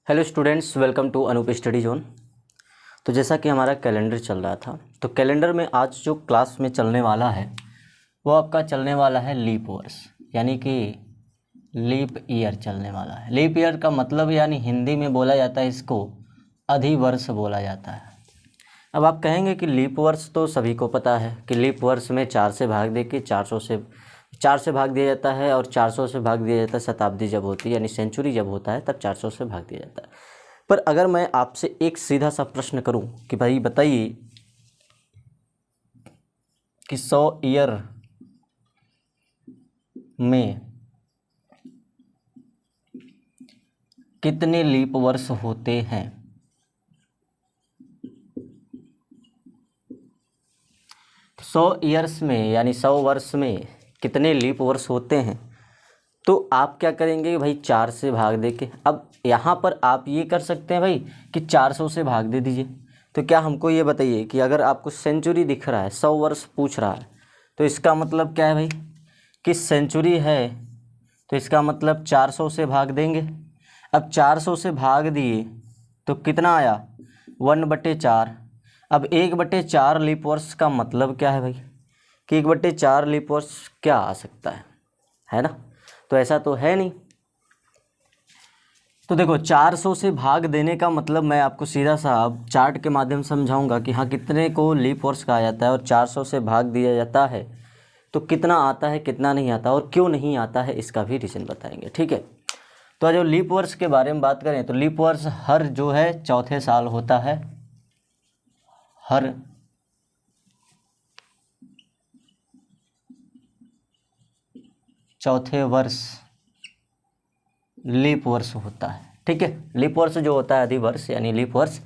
Hello students, welcome to Anoop study zone. तो जैसा कि हमारा कैलेंडर चल रहा था, तो कैलेंडर में आज जो क्लास में चलने वाला है वो आपका चलने वाला है लीप वर्ष, यानी कि लीप ईयर चलने वाला है। लीप ईयर का मतलब यानी हिंदी में बोला जाता है इसको अधिवर्ष बोला जाता है। अब आप कहेंगे कि लीप वर्ष तो सभी को पता है कि लीप वर्ष में 4 से भाग दे के 4 से भाग दिया जाता है, और 400 से भाग दिया जाता है शताब्दी जब होती है, यानी सेंचुरी जब होता है तब 400 से भाग दिया जाता है। पर अगर मैं आपसे एक सीधा सा प्रश्न करूं कि भाई बताइए कि 100 ईयर में कितने लीप वर्ष होते हैं, तो 100 ईयर्स में यानी 100 वर्ष में कितने लीप वर्ष होते हैं, तो आप क्या करेंगे भाई 4 से भाग दे के। अब यहाँ पर आप ये कर सकते हैं भाई कि 400 से भाग दे दीजिए। तो क्या हमको ये बताइए कि अगर आपको सेंचुरी दिख रहा है, 100 वर्ष पूछ रहा है, तो इसका मतलब क्या है भाई कि सेंचुरी है, तो इसका मतलब 400 से भाग देंगे। अब 400 से भाग दिए तो कितना आया 1/4। अब 1/4 लीप वर्ष का मतलब क्या है भाई कि 1/4 लीप वर्ष क्या आ सकता है ना। तो ऐसा तो है नहीं। तो देखो 400 से भाग देने का मतलब मैं आपको सीधा सा अब चार्ट के माध्यम से समझाऊंगा कि हाँ कितने को लीप वर्ष कहा जाता है और 400 से भाग दिया जाता है तो कितना आता है कितना नहीं आता और क्यों नहीं आता है, इसका भी रीज़न बताएंगे। ठीक है, तो जो लीप वर्ष के बारे में बात करें तो लीप वर्ष हर जो है चौथे साल होता है। हर चौथे वर्ष लीप वर्ष होता है। ठीक है, लीप वर्ष जो होता है अधिवर्ष यानी लीप वर्ष,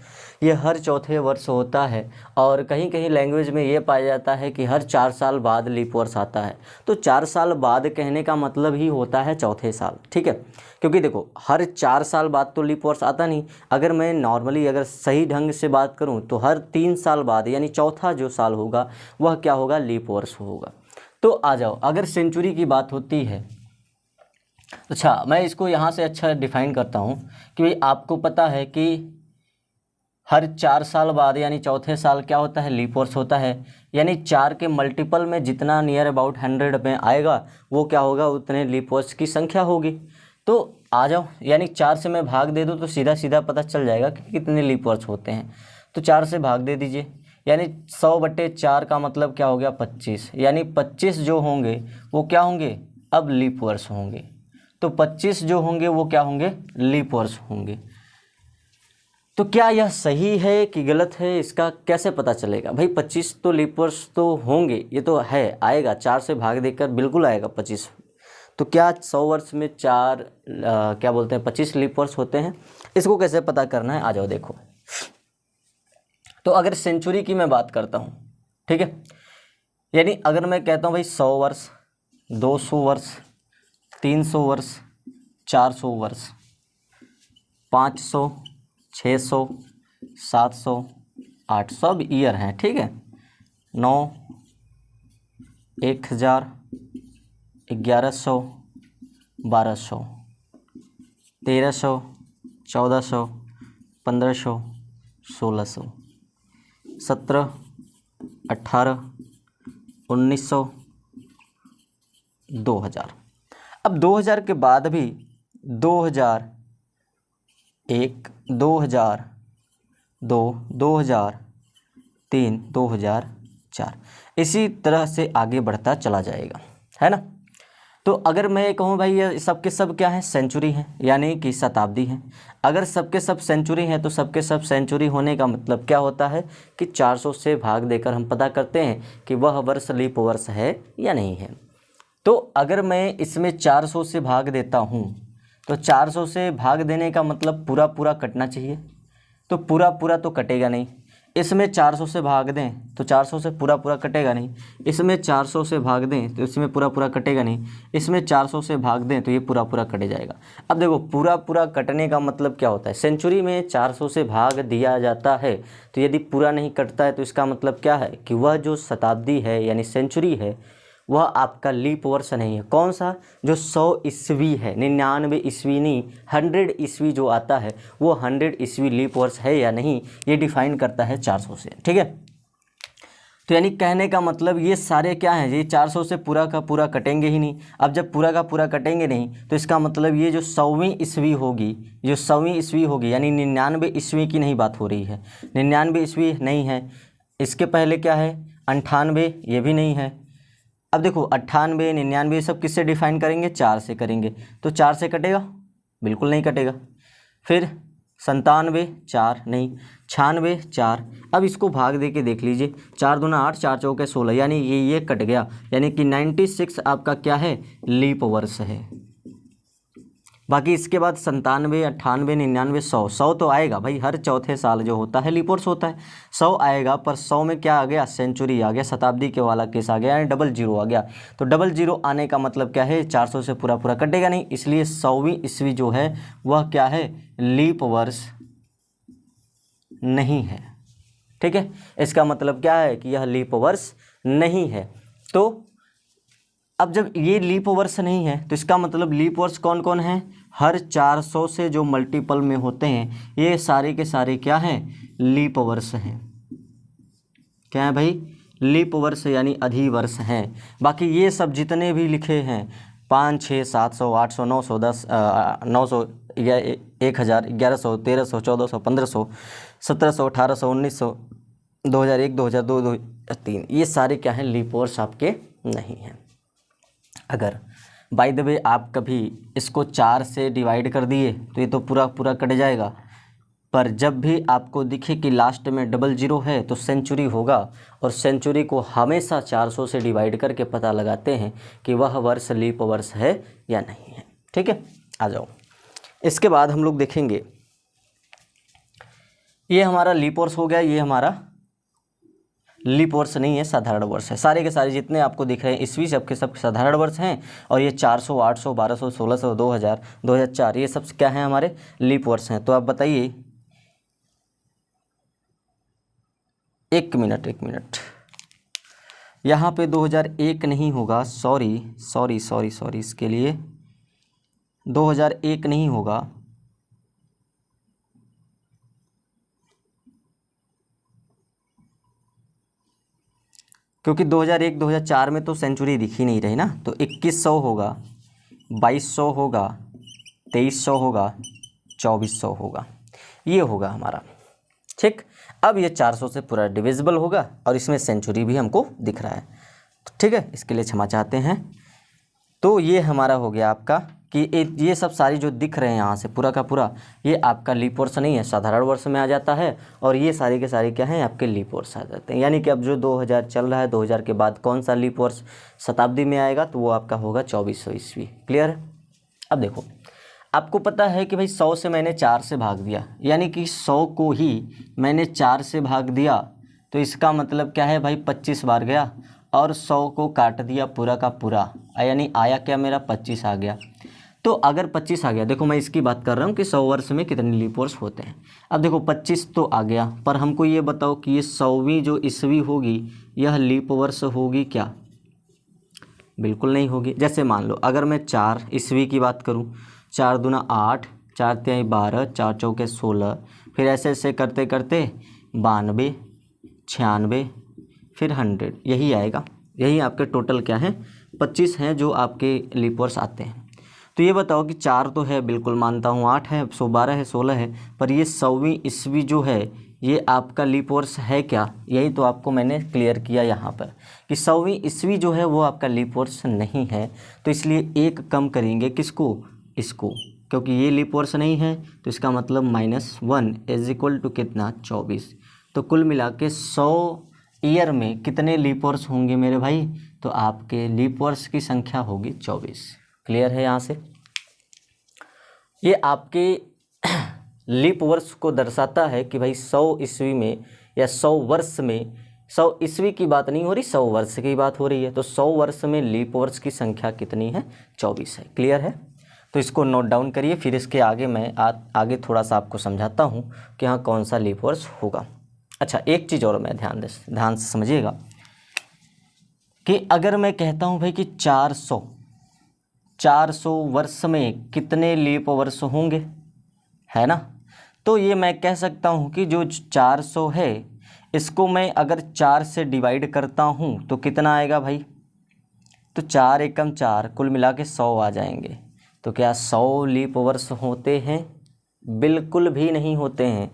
ये हर चौथे वर्ष होता है। और कहीं कहीं लैंग्वेज में ये पाया जाता है कि हर 4 साल बाद लीप वर्ष आता है। तो 4 साल बाद कहने का मतलब ही होता है चौथे साल। ठीक है, क्योंकि देखो हर 4 साल बाद तो लीप वर्ष आता नहीं। अगर मैं नॉर्मली अगर सही ढंग से बात करूँ तो हर 3 साल बाद यानी चौथा जो साल होगा वह क्या होगा, लीप वर्ष होगा। तो आ जाओ, अगर सेंचुरी की बात होती है, अच्छा मैं इसको यहाँ से अच्छा डिफाइन करता हूँ कि भाई आपको पता है कि हर 4 साल बाद यानी चौथे साल क्या होता है, लीप वर्ष होता है। यानी 4 के मल्टीपल में जितना नियर अबाउट 100 में आएगा वो क्या होगा, उतने लीप वर्ष की संख्या होगी। तो आ जाओ, यानी 4 से मैं भाग दे दूँ तो सीधा सीधा पता चल जाएगा कि कितने लीप वर्ष होते हैं। तो 4 से भाग दे दीजिए, यानी 100/4 का मतलब क्या हो गया 25, यानी 25 जो होंगे वो क्या होंगे, अब लीप वर्ष होंगे। तो 25 जो होंगे वो क्या होंगे, लीप वर्ष होंगे। तो क्या यह सही है कि गलत है, इसका कैसे पता चलेगा भाई। 25 तो लीप वर्ष तो होंगे, ये तो है, आएगा 4 से भाग देकर बिल्कुल आएगा 25। तो क्या 100 वर्ष में 25 लीप वर्ष होते हैं, इसको कैसे पता करना है, आ जाओ देखो। तो अगर सेंचुरी की मैं बात करता हूँ, ठीक है, यानी अगर मैं कहता हूँ भाई 100 वर्ष, 200 वर्ष, 300 वर्ष, 400 वर्ष, 500, 600, 700, 800 अब ईयर हैं। ठीक है, 9, 1000, 1100, 1200, 1300, 1400, 1500, 1600, 17, 18, 1900, 2000। अब 2000 के बाद भी 2001, 2002, 2003, 2004 इसी तरह से आगे बढ़ता चला जाएगा, है ना। तो अगर मैं कहूँ भाई ये सब के सब क्या हैं, सेंचुरी हैं, यानी कि शताब्दी हैं। अगर सबके सब सेंचुरी हैं तो सबके सब सेंचुरी होने का मतलब क्या होता है कि 400 से भाग देकर हम पता करते हैं कि वह वर्ष लीप वर्ष है या नहीं है। तो अगर मैं इसमें 400 से भाग देता हूँ तो 400 से भाग देने का मतलब पूरा पूरा कटना चाहिए, तो पूरा पूरा तो कटेगा नहीं। इसमें 400 से भाग दें तो 400 से पूरा पूरा कटेगा नहीं। इसमें 400 से भाग दें तो इसमें पूरा पूरा कटेगा नहीं। इसमें 400 से भाग दें तो ये पूरा पूरा कटे जाएगा। अब देखो पूरा पूरा कटने का मतलब क्या होता है, सेंचुरी में 400 से भाग दिया जाता है तो यदि पूरा नहीं कटता है तो इसका मतलब क्या है कि वह जो शताब्दी है यानी सेंचुरी है वह आपका लीप वर्ष नहीं है। कौन सा? जो 100 ईस्वी है, 99 ईस्वी नहीं, 100 ईस्वी जो आता है वो 100 ईस्वी लीप वर्ष है या नहीं, ये डिफाइन करता है 400 से। ठीक है, तो यानी कहने का मतलब ये सारे क्या हैं, ये 400 से पूरा का पूरा कटेंगे ही नहीं। अब जब पूरा का पूरा कटेंगे नहीं तो इसका मतलब ये जो 100वीं ईस्वी होगी, जो 100वीं ईस्वी होगी, यानी 99 ईस्वी की नहीं बात हो रही है, 99 ईस्वी नहीं है। इसके पहले क्या है? 98, ये भी नहीं है। अब देखो 98, 99 सब किससे डिफाइन करेंगे? 4 से करेंगे। तो 4 से कटेगा? बिल्कुल नहीं कटेगा। फिर 97, 4 नहीं, 96, 4। अब इसको भाग दे के देख लीजिए, 4 दूना 8, 4 चौके 16, यानी ये कट गया, यानी कि 96 आपका क्या है? लीप वर्ष है। बाकी इसके बाद 97, 98, 99, 100, 100 तो आएगा भाई, हर चौथे साल जो होता है लीप वर्ष होता है, 100 आएगा। पर 100 में क्या आ गया? सेंचुरी आ गया, शताब्दी के वाला केस आ गया, यानी डबल जीरो आ गया। तो डबल जीरो आने का मतलब क्या है? 400 से पूरा पूरा कटेगा नहीं, इसलिए 100वीं ईस्वी जो है वह क्या है? लीप वर्ष नहीं है। ठीक है, इसका मतलब क्या है कि यह लीप वर्ष नहीं है। तो अब जब ये लीप वर्ष नहीं है तो इसका मतलब लीप वर्ष कौन कौन है? हर 400 से जो मल्टीपल में होते हैं ये सारे के सारे क्या हैं? लीप वर्ष हैं। क्या है भाई? लीप वर्ष यानी अधिवर्ष हैं। बाकी ये सब जितने भी लिखे हैं 5, 6, 700, 800, 900, 10, 900, 1000, 1100, 1300, 1400, 1500, 1700, 1800, 1900, 2001, 2002, 2003, ये सारे क्या हैं? लीप वर्ष आपके नहीं हैं। अगर बाय द वे आप कभी इसको 4 से डिवाइड कर दिए तो ये तो पूरा पूरा कट जाएगा, पर जब भी आपको दिखे कि लास्ट में डबल जीरो है तो सेंचुरी होगा, और सेंचुरी को हमेशा 400 से डिवाइड करके पता लगाते हैं कि वह वर्ष लीप वर्ष है या नहीं है। ठीक है, आ जाओ। इसके बाद हम लोग देखेंगे, ये हमारा लीप वर्ष हो गया, ये हमारा लीप वर्ष नहीं है, साधारण वर्ष है। सारे के सारे जितने आपको दिख रहे हैं ईस्वी सबके सब साधारण वर्ष हैं, और ये 400, 800, 1200, 1600, 2000, 2004 ये सब क्या हैं? हमारे लीप वर्ष हैं। तो आप बताइए, एक मिनट, यहाँ पे 2001 नहीं होगा, सॉरी, इसके लिए 2001 नहीं होगा, क्योंकि 2001, 2004 में तो सेंचुरी दिख ही नहीं रही ना। तो 2100 होगा, 2200 होगा, 2300 होगा, 2400 होगा, ये होगा हमारा। ठीक, अब ये 400 से पूरा डिविजिबल होगा और इसमें सेंचुरी भी हमको दिख रहा है। तो ठीक है, इसके लिए क्षमा चाहते हैं। तो ये हमारा हो गया आपका कि ये सब सारी जो दिख रहे हैं यहाँ से पूरा का पूरा, ये आपका लीप वर्ष नहीं है, साधारण वर्ष में आ जाता है, और ये सारे के सारे क्या हैं? आपके लीप वर्ष आ जाते हैं। यानी कि अब जो 2000 चल रहा है, 2000 के बाद कौन सा लीप वर्ष शताब्दी में आएगा? तो वो आपका होगा 2400 ईस्वी। क्लियर है? अब देखो, आपको पता है कि भाई 100 से मैंने 4 से भाग दिया, यानी कि 100 को ही मैंने 4 से भाग दिया, तो इसका मतलब क्या है भाई? 25 बार गया, और 100 को काट दिया पूरा का पूरा, यानी आया क्या मेरा? 25 आ गया। तो अगर 25 आ गया, देखो मैं इसकी बात कर रहा हूँ कि 100 वर्ष में कितने लीप वर्ष होते हैं। अब देखो 25 तो आ गया, पर हमको ये बताओ कि ये 100वीं जो ईस्वी होगी यह लीप वर्ष होगी क्या? बिल्कुल नहीं होगी। जैसे मान लो अगर मैं 4 ईस्वी की बात करूँ, 4 दूना 8, 4 तिहाई 12, 4 चौके 16, फिर ऐसे ऐसे करते करते 92, 96, फिर 100, यही आएगा। यही आपके टोटल क्या है? 25 हैं जो आपके लीप वर्ष आते हैं। तो ये बताओ कि 4 तो है, बिल्कुल मानता हूँ, 8 है, 112 है, 16 है, पर ये 100वीं ईस्वी जो है ये आपका लीप वर्ष है क्या? यही तो आपको मैंने क्लियर किया यहाँ पर कि 100वीं ईस्वी जो है वो आपका लीप वर्ष नहीं है। तो इसलिए एक कम करेंगे, किसको? इसको, क्योंकि ये लीप वर्ष नहीं है, तो इसका मतलब -1 इज इक्वल टू कितना? 24। तो कुल मिला के 100 ईयर में कितने लीप वर्ष होंगे मेरे भाई? तो आपके लीप वर्ष की संख्या होगी 24। क्लियर है? यहाँ से ये आपके लीप वर्ष को दर्शाता है कि भाई 100 ईस्वी में या 100 वर्ष में, 100 ईस्वी की बात नहीं हो रही, 100 वर्ष की बात हो रही है। तो 100 वर्ष में लीप वर्ष की संख्या कितनी है? 24 है। क्लियर है? तो इसको नोट डाउन करिए, फिर इसके आगे मैं आगे थोड़ा सा आपको समझाता हूँ कि हाँ कौन सा लीप वर्ष होगा। अच्छा, एक चीज़ और मैं ध्यान से समझिएगा, कि अगर मैं कहता हूँ भाई कि 400 वर्ष में कितने लीप वर्ष होंगे, है ना। तो ये मैं कह सकता हूँ कि जो 400 है इसको मैं अगर 4 से डिवाइड करता हूँ तो कितना आएगा भाई, तो 4 एकम 4, कुल मिला के 100 आ जाएंगे। तो क्या 100 लीप वर्ष होते हैं? बिल्कुल भी नहीं होते हैं,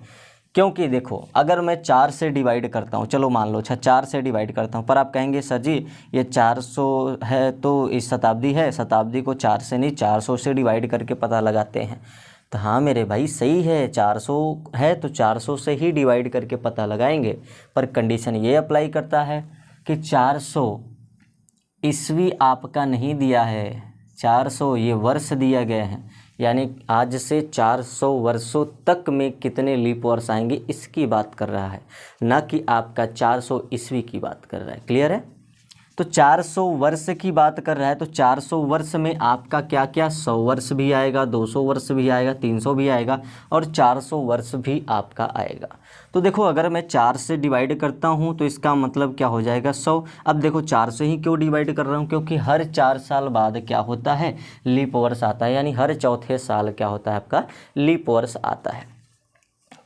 क्योंकि देखो अगर मैं 4 से डिवाइड करता हूँ, चलो मान लो 4 से डिवाइड करता हूँ, पर आप कहेंगे सर जी ये 400 है तो इस शताब्दी है, शताब्दी को 4 से नहीं 400 से डिवाइड करके पता लगाते हैं। तो हाँ मेरे भाई सही है, 400 है तो 400 से ही डिवाइड करके पता लगाएंगे, पर कंडीशन ये अप्लाई करता है कि 400 ईस्वी आपका नहीं दिया है, 400 ये वर्ष दिया गया है, यानी आज से 400 वर्षों तक में कितने लीप वर्ष आएंगे इसकी बात कर रहा है, ना कि आपका 400 ईस्वी की बात कर रहा है। क्लियर है। तो 400 वर्ष की बात कर रहा है, तो 400 वर्ष में आपका क्या क्या 100 वर्ष भी आएगा, 200 वर्ष भी आएगा, 300 भी आएगा और 400 वर्ष भी आपका आएगा। तो देखो अगर मैं 4 से डिवाइड करता हूँ तो इसका मतलब क्या हो जाएगा 100। अब देखो 4 से ही क्यों डिवाइड कर रहा हूँ, क्योंकि हर 4 साल बाद क्या होता है लीप वर्ष आता है, यानी हर चौथे साल क्या होता है आपका लीप वर्ष आता है।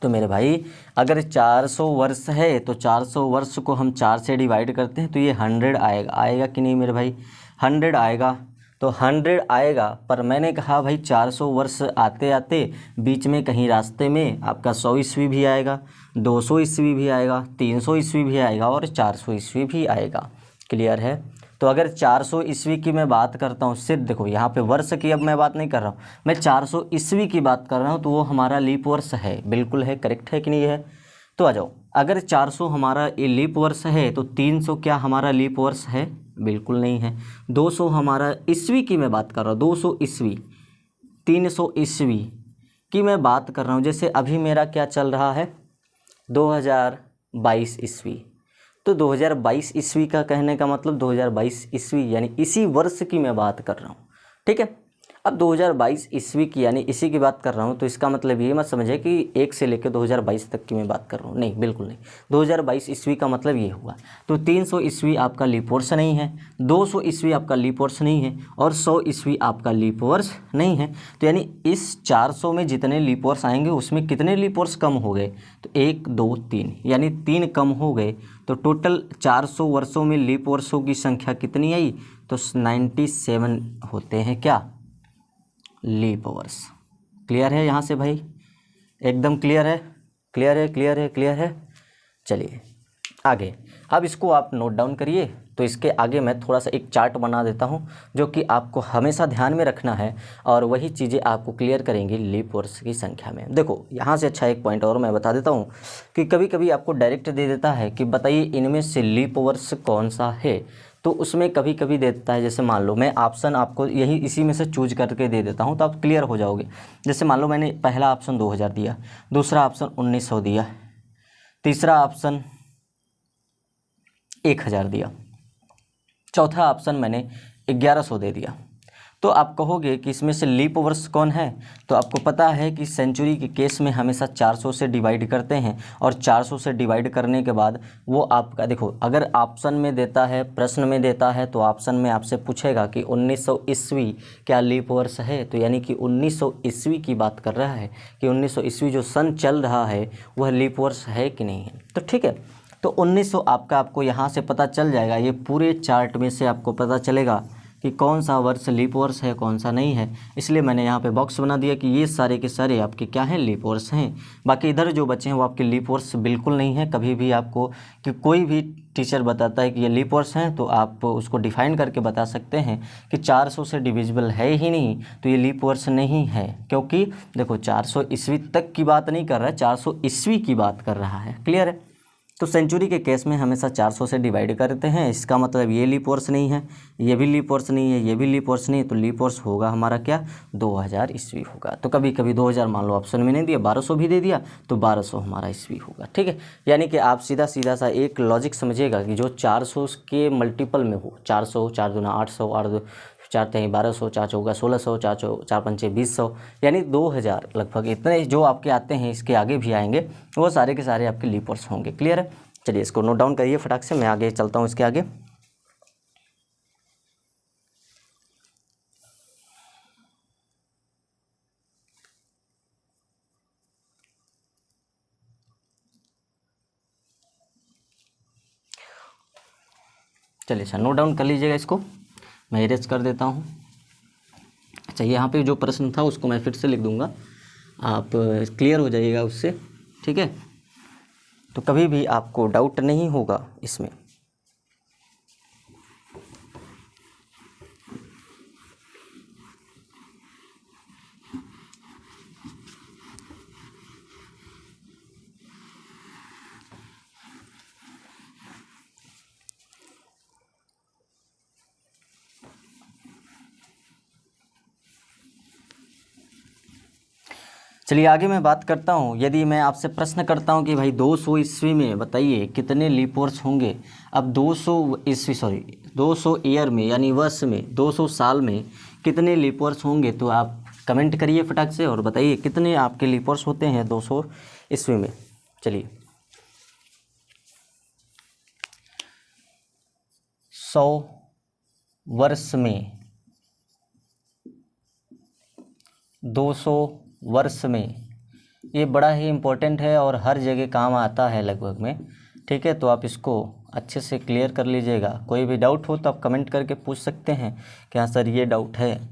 तो मेरे भाई अगर 400 वर्ष है तो 400 वर्ष को हम 4 से डिवाइड करते हैं तो ये 100 आएगा, आएगा कि नहीं मेरे भाई, 100 आएगा। तो 100 आएगा, पर मैंने कहा भाई 400 वर्ष आते आते बीच में कहीं रास्ते में आपका 100 ईस्वी भी आएगा, 200 ईस्वी भी आएगा, 300 ईस्वी भी आएगा और 400 ईस्वी भी आएगा। क्लियर है। तो अगर 400 ईस्वी की मैं बात करता हूँ, सिर्फ देखो यहाँ पे वर्ष की अब मैं बात नहीं कर रहा हूँ, मैं 400 ईस्वी की बात कर रहा हूँ, तो वो हमारा लीप वर्ष है। बिल्कुल है, करेक्ट है कि नहीं है। तो आ जाओ, अगर 400 हमारा ये लीप वर्ष है तो 300 क्या हमारा लीप वर्ष है? बिल्कुल नहीं है। 200 हमारा ईस्वी की मैं बात कर रहा हूँ, 200 ईस्वी, 300 ईस्वी की मैं बात कर रहा हूँ। जैसे अभी मेरा क्या चल रहा है 2022 ईस्वी, तो 2022 ईस्वी का कहने का मतलब 2022 ईस्वी यानी इसी वर्ष की मैं बात कर रहा हूँ। ठीक है। अब 2022 ईस्वी की यानी इसी की बात कर रहा हूँ, तो इसका मतलब ये मत समझे कि 1 से लेकर 2022 तक की मैं बात कर रहा हूँ, नहीं बिल्कुल नहीं। 2022 ईस्वी का मतलब ये हुआ। तो 300 ईस्वी आपका लीप वर्ष नहीं है, 200 ईस्वी आपका लीप वर्ष नहीं है और 100 ईस्वी आपका लीप वर्ष नहीं है। तो यानी इस 400 में जितने लीप वर्ष आएंगे उसमें कितने लीप वर्ष कम हो गए, तो 1 2 3 यानी 3 कम हो गए। तो टोटल 400 वर्षों में लीप वर्षों की संख्या कितनी आई, तो 97 होते हैं क्या लीप वर्ष। क्लियर है यहाँ से भाई, एकदम क्लियर है, क्लियर है, क्लियर है, क्लियर है। चलिए आगे, अब इसको आप नोट डाउन करिए। तो इसके आगे मैं थोड़ा सा एक चार्ट बना देता हूँ जो कि आपको हमेशा ध्यान में रखना है और वही चीज़ें आपको क्लियर करेंगी लीप वर्ष की संख्या में। देखो यहाँ से अच्छा एक पॉइंट और मैं बता देता हूँ कि कभी कभी आपको डायरेक्ट दे देता है कि बताइए इनमें से लीप वर्ष कौन सा है, तो उसमें कभी कभी देता है, जैसे मान लो मैं ऑप्शन आपको यही इसी में से चूज करके दे देता हूँ तो आप क्लियर हो जाओगे। जैसे मान लो मैंने पहला ऑप्शन 2000 दिया, दूसरा ऑप्शन 1900 दिया, तीसरा ऑप्शन 1000 दिया, चौथा ऑप्शन मैंने 1100 दे दिया। तो आप कहोगे कि इसमें से लीप वर्ष कौन है, तो आपको पता है कि सेंचुरी के केस में हमेशा 400 से डिवाइड करते हैं और 400 से डिवाइड करने के बाद वो आपका देखो अगर ऑप्शन में देता है, प्रश्न में देता है, तो ऑप्शन में आपसे पूछेगा कि 1900 ईस्वी क्या लीप वर्ष है, तो यानी कि 1900 ईस्वी की बात कर रहा है कि 1900 ईस्वी जो सन चल रहा है वह लीप वर्ष है कि नहीं है। तो ठीक है, तो 1900 आपको यहाँ से पता चल जाएगा, ये पूरे चार्ट में से आपको पता चलेगा कि कौन सा वर्ष लीप वर्ष है कौन सा नहीं है। इसलिए मैंने यहाँ पे बॉक्स बना दिया कि ये सारे के सारे आपके क्या हैं लीप वर्ष हैं। बाकी इधर जो बचे हैं वो आपके लीप वर्ष बिल्कुल नहीं है। कभी भी आपको कि कोई भी टीचर बताता है कि ये लीप वर्ष हैं तो आप उसको डिफाइन करके बता सकते हैं कि 400 से डिविजिबल है ही नहीं तो ये लीप वर्ष नहीं है। क्योंकि देखो 400 ईस्वी तक की बात नहीं कर रहा है, 400 ईस्वी की बात कर रहा है। क्लियर है। तो सेंचुरी के केस में हमेशा 400 से डिवाइड करते हैं, इसका मतलब ये लीप वर्ष नहीं है, ये भी लीप वर्ष नहीं है, ये भी लीप वर्ष नहीं है, तो लीप वर्ष होगा हमारा क्या 2000 ईस्वी होगा। तो कभी कभी 2000 मान लो ऑप्शन में नहीं दिया, 1200 भी दे दिया तो 1200 हमारा ईस्वी होगा। ठीक है, यानी कि आप सीधा सीधा सा एक लॉजिक समझिएगा कि जो 400 के मल्टीपल में हो, 400, 4 दूना 800, 8 4 3 1200, 4 चौका 1600, 4 पंचे 2000, यानी 2000 लगभग इतने जो आपके आते हैं, इसके आगे भी आएंगे, वो सारे के सारे आपके लीप वर्ष होंगे। क्लियर है। चलिए इसको नोट डाउन करिए फटाक से, मैं आगे चलता हूँ इसके आगे। चलिए अच्छा, नोट डाउन कर लीजिएगा इसको, मैं इरेज कर देता हूँ। अच्छा, यहाँ पे जो प्रश्न था उसको मैं फिर से लिख दूँगा, आप क्लियर हो जाइएगा उससे, ठीक है। तो कभी भी आपको डाउट नहीं होगा इसमें। चलिए आगे मैं बात करता हूँ। यदि मैं आपसे प्रश्न करता हूँ कि भाई 200 ईस्वी में बताइए कितने लीप वर्ष होंगे। अब 200 ईयर में यानी वर्ष में 200 साल में कितने लीप वर्ष होंगे, तो आप कमेंट करिए फटाक से और बताइए कितने आपके लीप वर्ष होते हैं 200 ईस्वी में। चलिए 100 वर्ष में, 200 वर्ष में, ये बड़ा ही इम्पोर्टेंट है और हर जगह काम आता है लगभग में, ठीक है। तो आप इसको अच्छे से क्लियर कर लीजिएगा। कोई भी डाउट हो तो आप कमेंट करके पूछ सकते हैं कि हाँ सर ये डाउट है,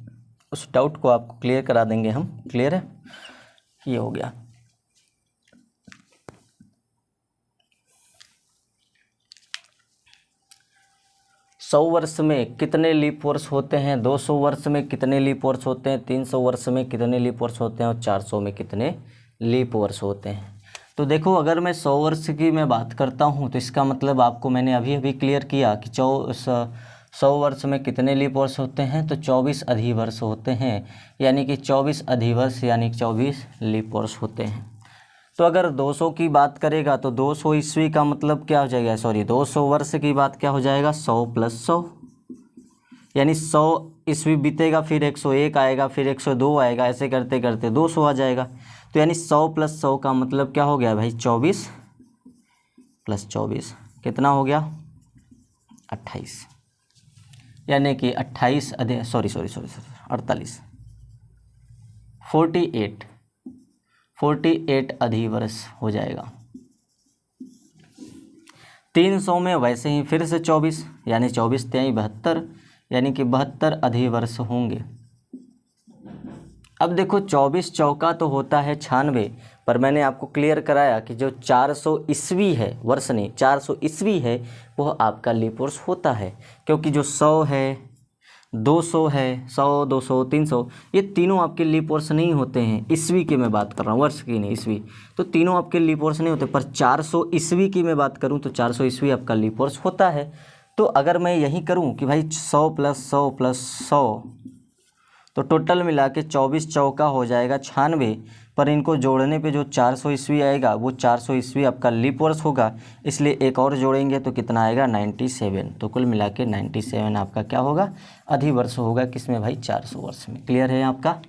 उस डाउट को आपको क्लियर करा देंगे हम। क्लियर है, ये हो गया। सौ वर्ष में कितने लीप वर्ष होते हैं, 200 वर्ष में कितने लीप वर्ष होते हैं, 300 वर्ष में कितने लीप वर्ष होते हैं और 400 में कितने लीप वर्ष होते हैं। तो देखो, अगर मैं 100 वर्ष की मैं बात करता हूँ तो इसका मतलब आपको मैंने अभी अभी क्लियर किया कि 100 वर्ष में कितने लीप वर्ष होते हैं, तो 24 अधिवर्ष होते हैं, यानी कि 24 अधिवर्ष यानी 24 लीप वर्ष होते हैं। तो अगर 200 की बात करेगा तो 200 ईस्वी का मतलब क्या हो जाएगा, 200 वर्ष की बात क्या हो जाएगा, 100 + 100, यानी 100 ईस्वी बीतेगा, फिर 101 आएगा, फिर 102 आएगा, ऐसे करते करते 200 आ जाएगा। तो यानी 100 + 100 का मतलब क्या हो गया भाई, 24 + 24 कितना हो गया, 28, यानी कि 48 48 48 अधिवर्ष हो जाएगा। 300 में वैसे ही फिर से 24, यानी 24 × 3 = 72, यानी कि 72 अधिवर्ष होंगे। अब देखो 24 चौका तो होता है 96, पर मैंने आपको क्लियर कराया कि जो 400 ईस्वी है, वर्ष नहीं 400 ईस्वी है, वह आपका लीप वर्ष होता है। क्योंकि जो 100 है, 200 है, 100 200 300, ये तीनों आपके लीप वर्ष नहीं होते हैं। ईस्वी की मैं बात कर रहा हूँ, वर्ष की नहीं, ईस्वी। तो तीनों आपके लीप वर्ष नहीं होते, पर 400 ईस्वी की मैं बात करूँ तो 400 ईस्वी आपका लीप वर्ष होता है। तो अगर मैं यही करूँ कि भाई 100 + 100 + 100, तो टोटल मिला के 24 चौका हो जाएगा 96, पर इनको जोड़ने पे जो 400 ईस्वी आएगा वो 400 ईस्वी आपका लीप वर्ष होगा, इसलिए एक और जोड़ेंगे तो कितना आएगा, 97। तो कुल मिला के 97 आपका क्या होगा, अधिवर्ष होगा, किसमें भाई, 400 वर्ष में। क्लियर है आपका,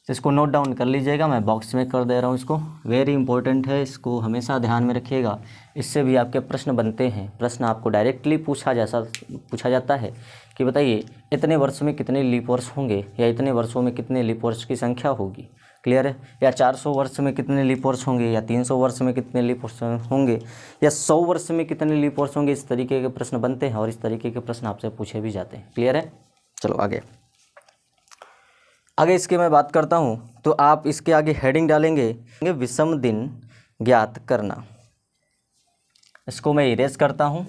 तो इसको नोट डाउन कर लीजिएगा, मैं बॉक्स में कर दे रहा हूँ इसको। वेरी इंपॉर्टेंट है, इसको हमेशा ध्यान में रखिएगा, इससे भी आपके प्रश्न बनते हैं। प्रश्न आपको डायरेक्टली पूछा जाता है कि बताइए इतने वर्ष में कितने लीप वर्ष होंगे, या इतने वर्षों में कितने लीप वर्ष की संख्या होगी। क्लियर है, या 400 वर्ष में कितने लीप वर्ष होंगे, या 300 वर्ष में कितने लीप वर्ष होंगे, या 100 वर्ष में कितने लीप वर्ष होंगे। इस तरीके के प्रश्न बनते हैं और इस तरीके के प्रश्न आपसे पूछे भी जाते हैं। क्लियर है, चलो आगे इसकी मैं बात करता हूँ। तो आप इसके आगे हेडिंग डालेंगे विषम दिन ज्ञात करना। इसको मैं इरेज करता हूँ।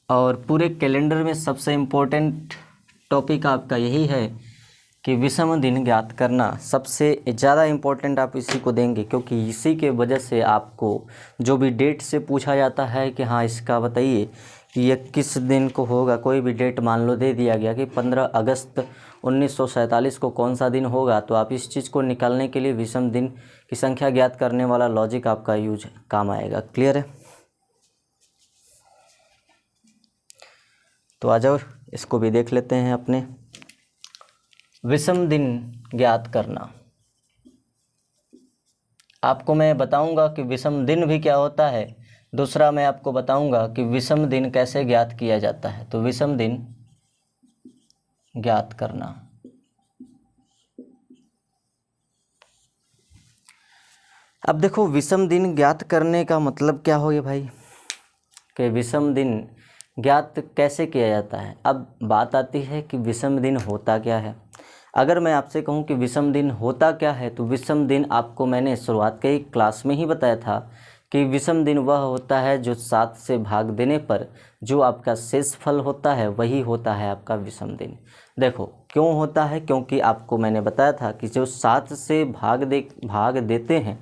और पूरे कैलेंडर में सबसे इम्पोर्टेंट टॉपिक आपका यही है कि विषम दिन ज्ञात करना। सबसे ज़्यादा इम्पोर्टेंट आप इसी को देंगे, क्योंकि इसी के वजह से आपको जो भी डेट से पूछा जाता है कि हाँ इसका बताइए कि ये किस दिन को होगा। कोई भी डेट मान लो दे दिया गया कि 15 अगस्त 1947 को कौन सा दिन होगा, तो आप इस चीज़ को निकालने के लिए विषम दिन की संख्या ज्ञात करने वाला लॉजिक आपका यूज काम आएगा। क्लियर है, तो आ जाओ इसको भी देख लेते हैं अपने। विषम दिन ज्ञात करना, आपको मैं बताऊंगा कि विषम दिन भी क्या होता है, दूसरा मैं आपको बताऊंगा कि विषम दिन कैसे ज्ञात किया जाता है। तो विषम दिन ज्ञात करना। अब देखो विषम दिन ज्ञात करने का मतलब क्या हो गया भाई, कि विषम दिन ज्ञात कैसे किया जाता है। अब बात आती है कि विषम दिन होता क्या है। अगर मैं आपसे कहूं कि विषम दिन होता क्या है, तो विषम दिन आपको मैंने शुरुआत के क्लास में ही बताया था कि विषम दिन वह होता है जो 7 से भाग देने पर जो आपका शेष फल होता है वही होता है आपका विषम दिन। देखो क्यों होता है, क्योंकि आपको मैंने बताया था कि जो 7 से भाग देते हैं,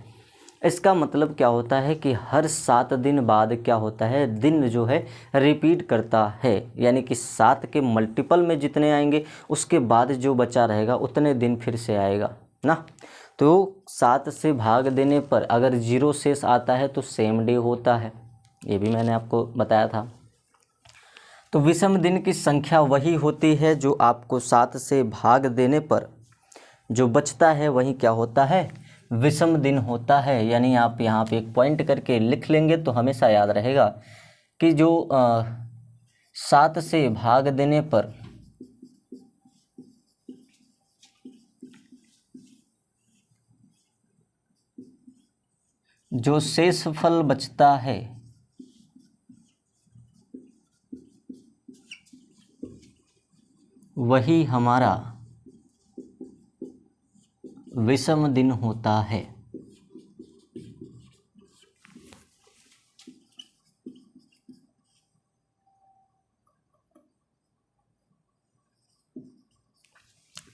इसका मतलब क्या होता है कि हर 7 दिन बाद क्या होता है, दिन जो है रिपीट करता है, यानी कि 7 के मल्टीपल में जितने आएंगे उसके बाद जो बचा रहेगा उतने दिन फिर से आएगा ना। तो 7 से भाग देने पर अगर 0 शेष आता है तो सेम डे होता है, ये भी मैंने आपको बताया था। तो विषम दिन की संख्या वही होती है जो आपको 7 से भाग देने पर जो बचता है वही क्या होता है, विषम दिन होता है। यानी आप यहाँ पे एक पॉइंट करके लिख लेंगे तो हमेशा याद रहेगा कि जो 7 से भाग देने पर जो शेष फल बचता है वही हमारा विषम दिन होता है।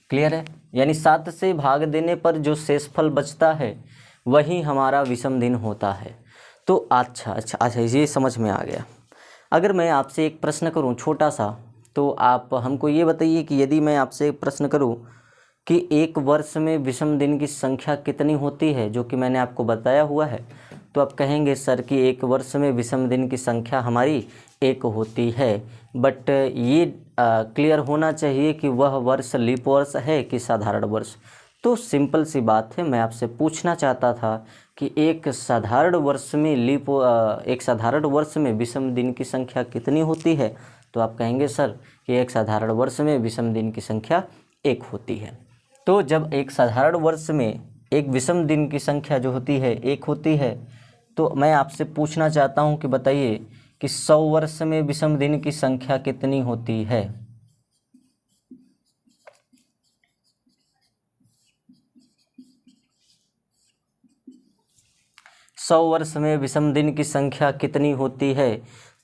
क्लियर है, यानी 7 से भाग देने पर जो शेषफल बचता है वही हमारा विषम दिन होता है। तो अच्छा ये समझ में आ गया। अगर मैं आपसे एक प्रश्न करूं छोटा सा, तो आप हमको ये बताइए कि यदि मैं आपसे एक प्रश्न करूं कि एक वर्ष में विषम दिन की संख्या कितनी होती है, जो कि मैंने आपको बताया हुआ है, तो आप कहेंगे सर कि एक वर्ष में विषम दिन की संख्या हमारी 1 होती है। बट ये क्लियर होना चाहिए कि वह वर्ष लीप वर्ष है कि साधारण वर्ष। तो सिंपल सी बात है, मैं आपसे पूछना चाहता था कि एक साधारण वर्ष में विषम दिन की संख्या कितनी होती है, तो आप कहेंगे सर कि एक साधारण वर्ष में विषम दिन की संख्या 1 होती है। तो जब एक साधारण वर्ष में एक विषम दिन की संख्या जो होती है 1 होती है, तो मैं आपसे पूछना चाहता हूं कि बताइए कि 100 वर्ष में विषम दिन की संख्या कितनी होती है। 100 वर्ष में विषम दिन की संख्या कितनी होती है।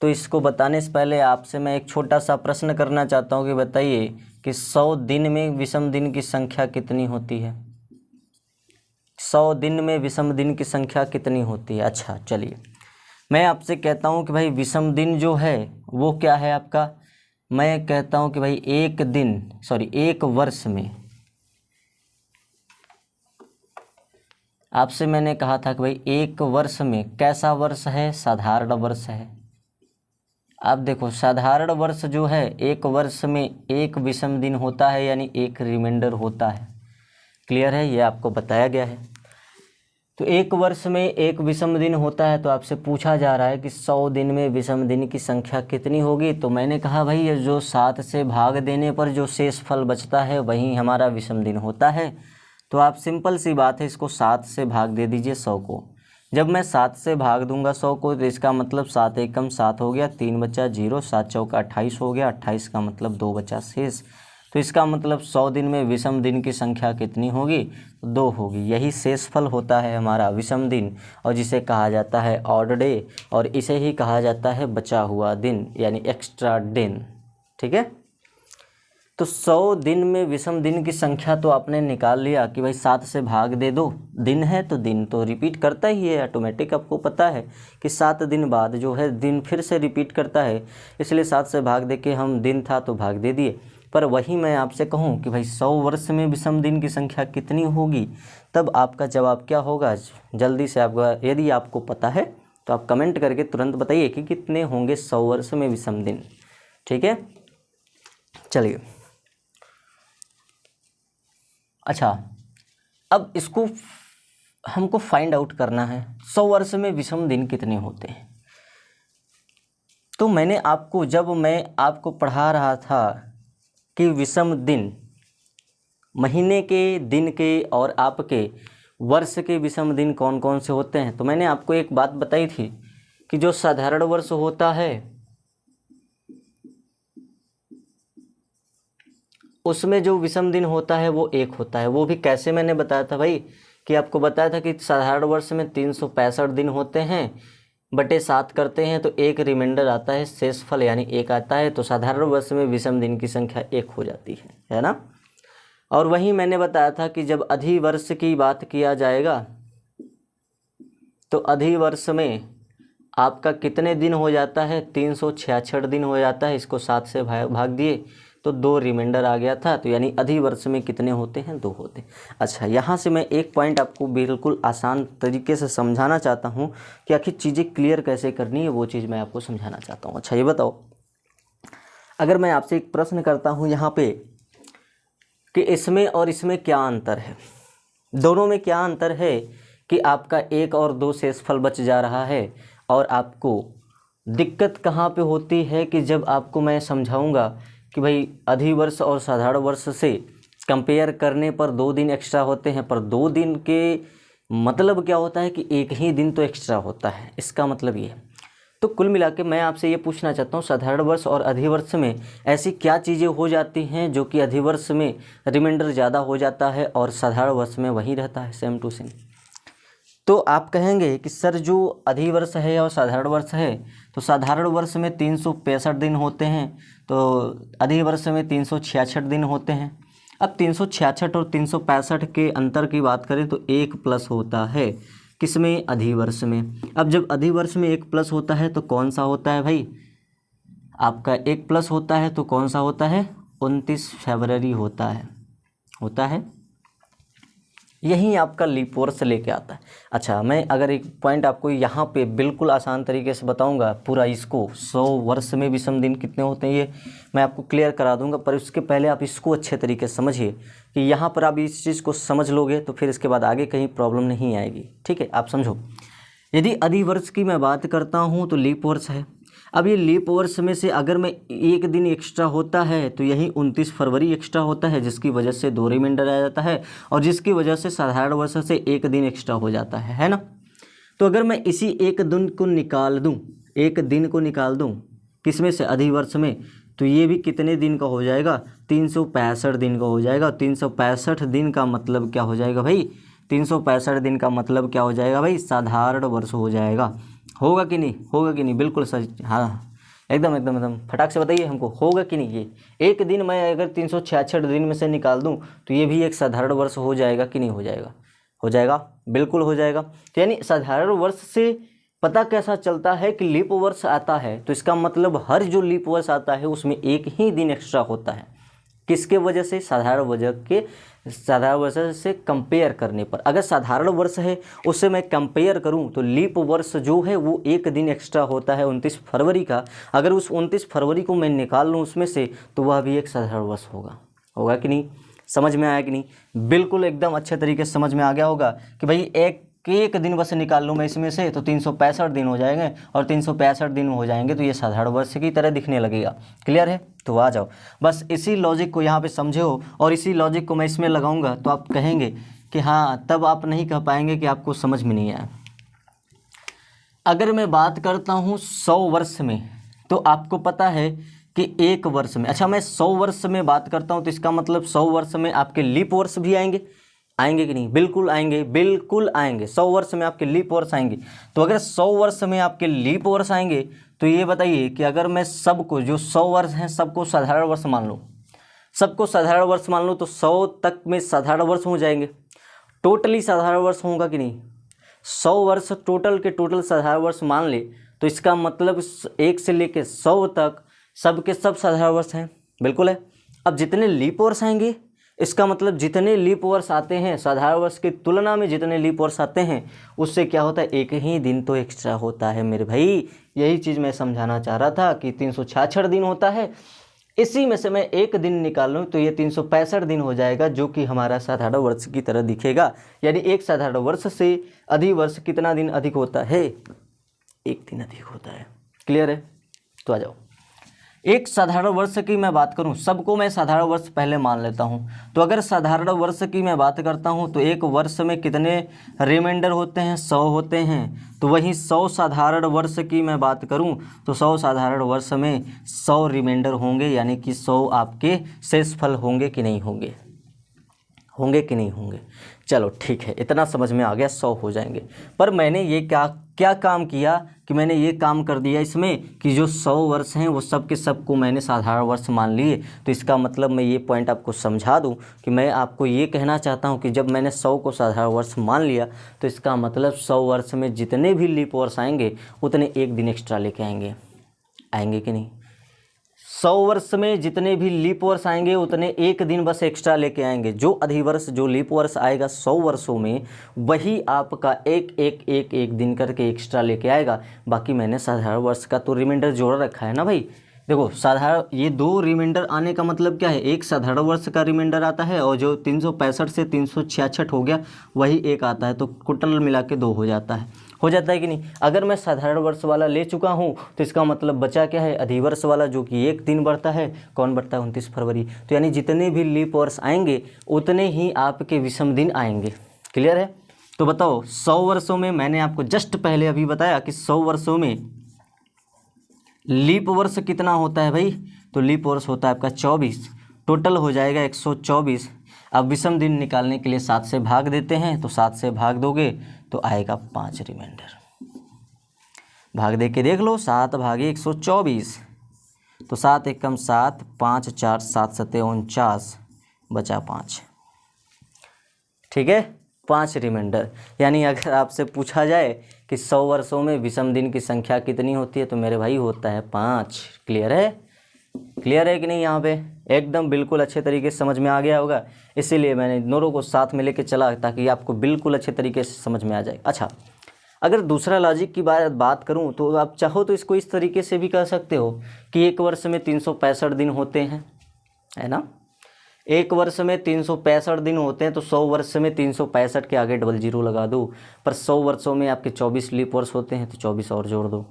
तो इसको बताने से पहले आपसे मैं एक छोटा सा प्रश्न करना चाहता हूं कि बताइए कि 100 दिन में विषम दिन की संख्या कितनी होती है। 100 दिन में विषम दिन की संख्या कितनी होती है। अच्छा चलिए मैं आपसे कहता हूं कि भाई विषम दिन जो है वो क्या है आपका। मैं कहता हूं कि भाई एक वर्ष में, आपसे मैंने कहा था कि भाई एक वर्ष में कैसा वर्ष है, साधारण वर्ष है। अब देखो साधारण वर्ष जो है एक वर्ष में एक विषम दिन होता है, यानी एक रिमाइंडर होता है। क्लियर है, ये आपको बताया गया है। तो एक वर्ष में एक विषम दिन होता है, तो आपसे पूछा जा रहा है कि 100 दिन में विषम दिन की संख्या कितनी होगी। तो मैंने कहा भाई ये जो 7 से भाग देने पर जो शेष फल बचता है वही हमारा विषम दिन होता है। तो आप सिंपल सी बात है, इसको 7 से भाग दे दीजिए 100 को। जब मैं 7 से भाग दूंगा 100 को, तो इसका मतलब 7 एकम 7 हो गया, 3 बचा 0, 7 चौका 28 हो गया, 28 का मतलब 2 बचा शेष। तो इसका मतलब 100 दिन में विषम दिन की संख्या कितनी होगी, 2 होगी। यही शेषफल होता है हमारा विषम दिन, और जिसे कहा जाता है ऑड डे, और इसे ही कहा जाता है बचा हुआ दिन, यानी एक्स्ट्रा दिन। ठीक है, तो 100 दिन में विषम दिन की संख्या तो आपने निकाल लिया कि भाई 7 से भाग दे दो, दिन है तो दिन तो रिपीट करता ही है ऑटोमेटिक। आपको पता है कि 7 दिन बाद जो है दिन फिर से रिपीट करता है, इसलिए 7 से भाग दे के हम दिन था तो भाग दे दिए। पर वही मैं आपसे कहूं कि भाई 100 वर्ष में विषम दिन की संख्या कितनी होगी, तब आपका जवाब क्या होगा। जल्दी से आपका, यदि आपको पता है तो आप कमेंट करके तुरंत बताइए कि कितने होंगे 100 वर्ष में विषम दिन। ठीक है, चलिए। अच्छा, अब इसको हमको फाइंड आउट करना है 100 वर्ष में विषम दिन कितने होते हैं। तो मैंने आपको, जब मैं आपको पढ़ा रहा था कि विषम दिन, महीने के, दिन के और आपके वर्ष के विषम दिन कौन कौन से होते हैं? तो मैंने आपको एक बात बताई थी कि जो साधारण वर्ष होता है उसमें जो विषम दिन होता है वो 1 होता है। वो भी कैसे मैंने बताया था भाई, कि आपको बताया था कि साधारण वर्ष में 365 दिन होते हैं, बटे 7 करते हैं तो एक रिमाइंडर आता है, शेषफल यानी 1 आता है। तो साधारण वर्ष में विषम दिन की संख्या 1 हो जाती है ना। और वहीं मैंने बताया था कि जब अधिवर्ष की बात किया जाएगा तो अधिवर्ष में आपका कितने दिन हो जाता है? 366 दिन हो जाता है। इसको 7 से भाग दिए तो 2 रिमाइंडर आ गया था। तो यानी अधिवर्ष में कितने होते हैं? 2 होते हैं। अच्छा, यहाँ से मैं एक पॉइंट आपको बिल्कुल आसान तरीके से समझाना चाहता हूँ कि आखिर चीज़ें क्लियर कैसे करनी है, वो चीज़ मैं आपको समझाना चाहता हूँ। अच्छा, ये बताओ, अगर मैं आपसे एक प्रश्न करता हूँ यहाँ पे कि इसमें और इसमें क्या अंतर है, दोनों में क्या अंतर है कि आपका 1 और 2 शेषफल बच जा रहा है, और आपको दिक्कत कहाँ पे होती है कि जब आपको मैं समझाऊंगा कि भाई अधिवर्ष और साधारण वर्ष से कंपेयर करने पर 2 दिन एक्स्ट्रा होते हैं, पर 2 दिन के मतलब क्या होता है कि 1 ही दिन तो एक्स्ट्रा होता है, इसका मतलब ये है। तो कुल मिला के मैं आपसे ये पूछना चाहता हूँ, साधारण वर्ष और अधिवर्ष में ऐसी क्या चीज़ें हो जाती हैं जो कि अधिवर्ष में रिमाइंडर ज़्यादा हो जाता है और साधारण वर्ष में वही रहता है, सेम टू सेम। तो आप कहेंगे कि सर जो अधिवर्ष है और साधारण वर्ष है, तो साधारण वर्ष में 365 दिन होते हैं, तो अधिवर्ष में 366 दिन होते हैं। अब 366 और 365 के अंतर की बात करें तो 1 प्लस होता है, किसमें? अधिवर्ष में। अब जब अधिवर्ष में 1 प्लस होता है तो कौन सा होता है भाई? आपका 1 प्लस होता है तो कौन सा होता है? 29 फरवरी होता है। यही आपका लीप वर्ष लेके आता है। अच्छा, मैं अगर एक पॉइंट आपको यहाँ पे बिल्कुल आसान तरीके से बताऊंगा, पूरा इसको 100 वर्ष में विषम दिन कितने होते हैं ये मैं आपको क्लियर करा दूंगा, पर उसके पहले आप इसको अच्छे तरीके से समझिए कि यहाँ पर आप इस चीज़ को समझ लोगे तो फिर इसके बाद आगे कहीं प्रॉब्लम नहीं आएगी। ठीक है, आप समझो। यदि अधिवर्ष की मैं बात करता हूँ तो लीप वर्ष है। अब ये लीप वर्ष में से अगर मैं 1 दिन एक्स्ट्रा होता है तो यही 29 फरवरी एक्स्ट्रा होता है, जिसकी वजह से 2 रिमाइंडर आ जाता है, और जिसकी वजह से साधारण वर्ष से 1 दिन एक्स्ट्रा हो जाता है ना। तो अगर मैं इसी 1 दिन को निकाल दूं, किस में से? अधिवर्ष में, तो ये भी कितने दिन का हो जाएगा? 365 दिन का हो जाएगा। 365 दिन का मतलब क्या हो जाएगा भाई? 365 दिन का मतलब क्या हो जाएगा भाई? साधारण वर्ष हो जाएगा। होगा कि नहीं? होगा कि नहीं? बिल्कुल सच, हाँ एकदम फटाक से बताइए हमको, होगा कि नहीं? ये 1 दिन मैं अगर 366 दिन में से निकाल दूं तो ये भी एक साधारण वर्ष हो जाएगा कि नहीं हो जाएगा? हो जाएगा, बिल्कुल हो जाएगा। तो यानी साधारण वर्ष से पता कैसा चलता है कि लीप वर्ष आता है, तो इसका मतलब हर जो लीप वर्ष आता है उसमें 1 ही दिन एक्स्ट्रा होता है। किसके वजह से? साधारण वर्ष से कंपेयर करने पर। अगर साधारण वर्ष है उससे मैं कंपेयर करूं तो लीप वर्ष जो है वो 1 दिन एक्स्ट्रा होता है 29 फरवरी का। अगर उस 29 फरवरी को मैं निकाल लूं उसमें से तो वह भी एक साधारण वर्ष होगा कि नहीं? समझ में आया कि नहीं? बिल्कुल एकदम अच्छे तरीके से समझ में आ गया होगा कि भाई एक दिन बस निकाल लूँ मैं इसमें से तो 365 दिन हो जाएंगे, और 365 दिन हो जाएंगे तो ये साधारण वर्ष की तरह दिखने लगेगा। क्लियर है? तो आ जाओ, बस इसी लॉजिक को यहाँ पे समझे हो, और इसी लॉजिक को मैं इसमें लगाऊंगा तो आप कहेंगे कि हाँ, तब आप नहीं कह पाएंगे कि आपको समझ में नहीं आया। अगर मैं बात करता हूँ 100 वर्ष में, तो आपको पता है कि 1 वर्ष में, अच्छा मैं 100 वर्ष में बात करता हूँ तो इसका मतलब 100 वर्ष में आपके लीप वर्ष भी आएंगे कि नहीं? बिल्कुल आएंगे। 100 वर्ष में आपके लीप वर्ष आएंगे। तो अगर 100 वर्ष में आपके लीप वर्ष आएंगे तो ये बताइए कि अगर मैं सबको, जो 100 वर्ष हैं सबको साधारण वर्ष मान लूँ, तो 100 तक में साधारण वर्ष हो जाएंगे। टोटली साधारण वर्ष होगा कि नहीं? 100 वर्ष टोटल के टोटल साधारण वर्ष मान ले तो इसका मतलब 1 से लेकर 100 तक सबके सब साधारण वर्ष हैं। बिल्कुल है। अब जितने लीप वर्ष आएंगे, इसका मतलब जितने लीप वर्ष आते हैं साधारण वर्ष की तुलना में, जितने लीप वर्ष आते हैं उससे क्या होता है? 1 ही दिन तो एक्स्ट्रा होता है मेरे भाई। यही चीज़ मैं समझाना चाह रहा था कि 366 दिन होता है, इसी में से मैं 1 दिन निकाल लूँ तो ये 365 दिन हो जाएगा, जो कि हमारा साधारण वर्ष की तरह दिखेगा। यानी एक साधारण वर्ष से अधिवर्ष कितना दिन अधिक होता है? 1 दिन अधिक होता है। क्लियर है? तो आ जाओ, एक साधारण वर्ष की मैं बात करूं, सबको मैं साधारण वर्ष पहले मान लेता हूं। तो अगर साधारण वर्ष की मैं बात करता हूं तो एक वर्ष में कितने रिमाइंडर होते हैं, 100 होते हैं। तो वहीं 100 साधारण वर्ष की मैं बात करूं तो 100 साधारण वर्ष में 100 रिमाइंडर होंगे, यानी कि 100 आपके शेषफल होंगे कि नहीं होंगे, होंगे कि नहीं होंगे। चलो ठीक है, इतना समझ में आ गया, 100 हो जाएंगे। पर मैंने ये क्या काम किया कि मैंने ये काम कर दिया इसमें कि जो 100 वर्ष हैं वो सब के सब को मैंने साधारण वर्ष मान लिए। तो इसका मतलब मैं ये पॉइंट आपको समझा दूं कि मैं आपको ये कहना चाहता हूं कि जब मैंने 100 को साधारण वर्ष मान लिया तो इसका मतलब 100 वर्ष में जितने भी लीप वर्ष आएंगे उतने एक दिन एक्स्ट्रा लेके आएंगे कि नहीं। 100 वर्ष में जितने भी लीप वर्ष आएंगे उतने एक दिन बस एक्स्ट्रा लेके आएंगे। जो अधिवर्ष, जो लीप वर्ष आएगा 100 वर्षों में, वही आपका एक दिन करके एक्स्ट्रा लेके आएगा। बाकी मैंने साधारण वर्ष का तो रिमाइंडर जोड़ रखा है ना भाई। देखो साधारण, ये 2 रिमाइंडर आने का मतलब क्या है, एक साधारण वर्ष का रिमाइंडर आता है और जो 365 से 366 हो गया वही एक आता है, तो टोटल मिला के 2 हो जाता है कि नहीं। अगर मैं साधारण वर्ष वाला ले चुका हूँ तो इसका मतलब बचा क्या है, अधिवर्ष वाला, जो कि एक दिन बढ़ता है। कौन बढ़ता है, 29 फरवरी। तो यानी जितने भी लीप वर्ष आएंगे उतने ही आपके विषम दिन आएंगे। क्लियर है। तो बताओ 100 वर्षों में, मैंने आपको जस्ट पहले अभी बताया कि 100 वर्षों में लीप वर्ष कितना होता है भाई, तो लीप वर्ष होता है आपका 24, टोटल हो जाएगा 124। अब विषम दिन निकालने के लिए 7 से भाग देते हैं, तो 7 से भाग दोगे तो आएगा 5 रिमाइंडर। भाग दे के देख लो, 7 भागे 124, तो 7 एकम 7, 5 4 7 7 49, बचा 5। ठीक है, 5 रिमाइंडर। यानी अगर आपसे पूछा जाए कि 100 वर्षों में विषम दिन की संख्या कितनी होती है तो मेरे भाई होता है 5। क्लियर है, क्लियर है कि नहीं। यहाँ पे एकदम बिल्कुल अच्छे तरीके से समझ में आ गया होगा, इसीलिए मैंने दोनों को साथ में लेके चला ताकि आपको बिल्कुल अच्छे तरीके से समझ में आ जाए। अच्छा, अगर दूसरा लॉजिक की बात करूँ तो आप चाहो तो इसको इस तरीके से भी कह सकते हो कि एक वर्ष में 365 दिन होते हैं, है ना। एक वर्ष में 365 दिन होते हैं, तो 100 वर्ष में 365 के आगे डबल जीरो लगा दो। पर 100 वर्षों में आपके 24 लीप वर्ष होते हैं, तो 24 और जोड़ दो,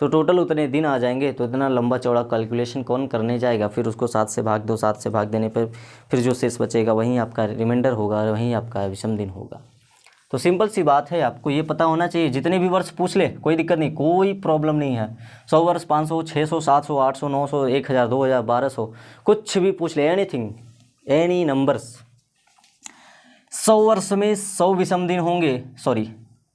तो टोटल उतने दिन आ जाएंगे। तो इतना लंबा चौड़ा कैलकुलेशन कौन करने जाएगा। फिर उसको 7 से भाग दो, 7 से भाग देने पर फिर जो शेष बचेगा वहीं आपका रिमाइंडर होगा, वहीं आपका विषम दिन होगा। तो सिंपल सी बात है, आपको ये पता होना चाहिए। जितने भी वर्ष पूछ ले कोई दिक्कत नहीं, कोई प्रॉब्लम नहीं है। 100 वर्ष, 500, 600, 700, 800, 900, 1000, 2000, 1200, कुछ भी पूछ ले, एनीथिंग, एनी नंबर्स। 100 वर्ष में 100 विषम दिन होंगे,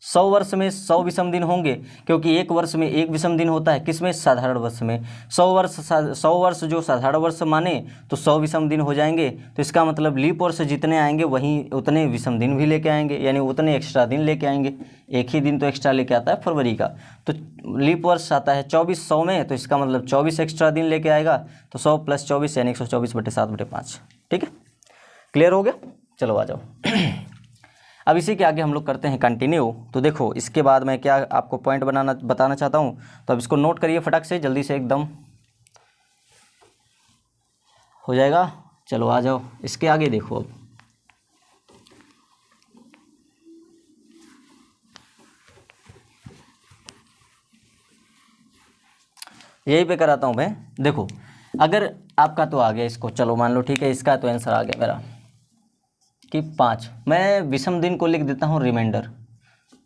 100 वर्ष में 100 विषम दिन होंगे, क्योंकि एक वर्ष में एक विषम दिन होता है। किसमें, साधारण वर्ष में। 100 वर्ष जो साधारण वर्ष माने तो 100 विषम दिन हो जाएंगे। तो इसका मतलब लीप वर्ष जितने आएंगे वहीं उतने विषम दिन भी लेके आएंगे, यानी उतने एक्स्ट्रा दिन लेके आएंगे। एक ही दिन तो एक्स्ट्रा लेके आता है फरवरी का, तो लीप वर्ष आता है 24 100 में, तो इसका मतलब 24 एक्स्ट्रा दिन लेके आएगा। तो 100 + 24 यानी 124/7/5। ठीक है, क्लियर हो गया। चलो आ जाओ। अब इसी के आगे हम लोग करते हैं कंटिन्यू। तो देखो इसके बाद मैं क्या आपको पॉइंट बताना चाहता हूँ, तो अब इसको नोट करिए फटाक से, जल्दी से, एकदम हो जाएगा। चलो आ जाओ, इसके आगे देखो। अब यही पे कराता हूँ मैं। देखो अगर आपका तो आ गया, इसको चलो मान लो, ठीक है, इसका तो आंसर आ गया मेरा कि 5। मैं विषम दिन को लिख देता हूँ रिमाइंडर,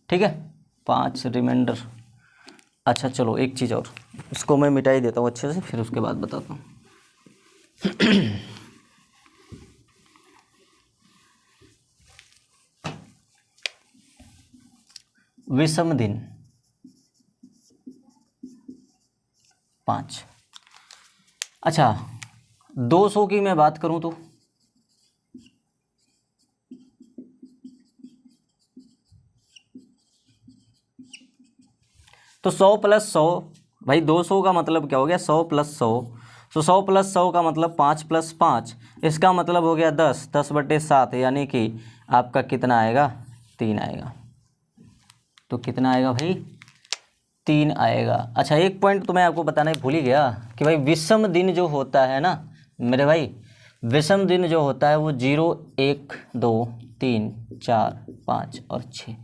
ठीक है, 5 रिमाइंडर। अच्छा चलो एक चीज़ और, इसको मैं मिटा ही देता हूँ अच्छे से, फिर उसके बाद बताता हूँ। विषम दिन 5। अच्छा 200 की मैं बात करूँ तो 100 + 100 भाई, 200 का मतलब क्या हो गया, 100 + 100। तो 100 + 100 का मतलब 5 + 5, इसका मतलब हो गया 10, 10/7, यानी कि आपका कितना आएगा, 3 आएगा। तो कितना आएगा भाई, 3 आएगा। अच्छा एक पॉइंट तो मैं आपको बताना ही भूल ही गया कि भाई विषम दिन जो होता है ना मेरे भाई, विषम दिन जो होता है वो 0, 1, 2, 3, 4, 5 और 6,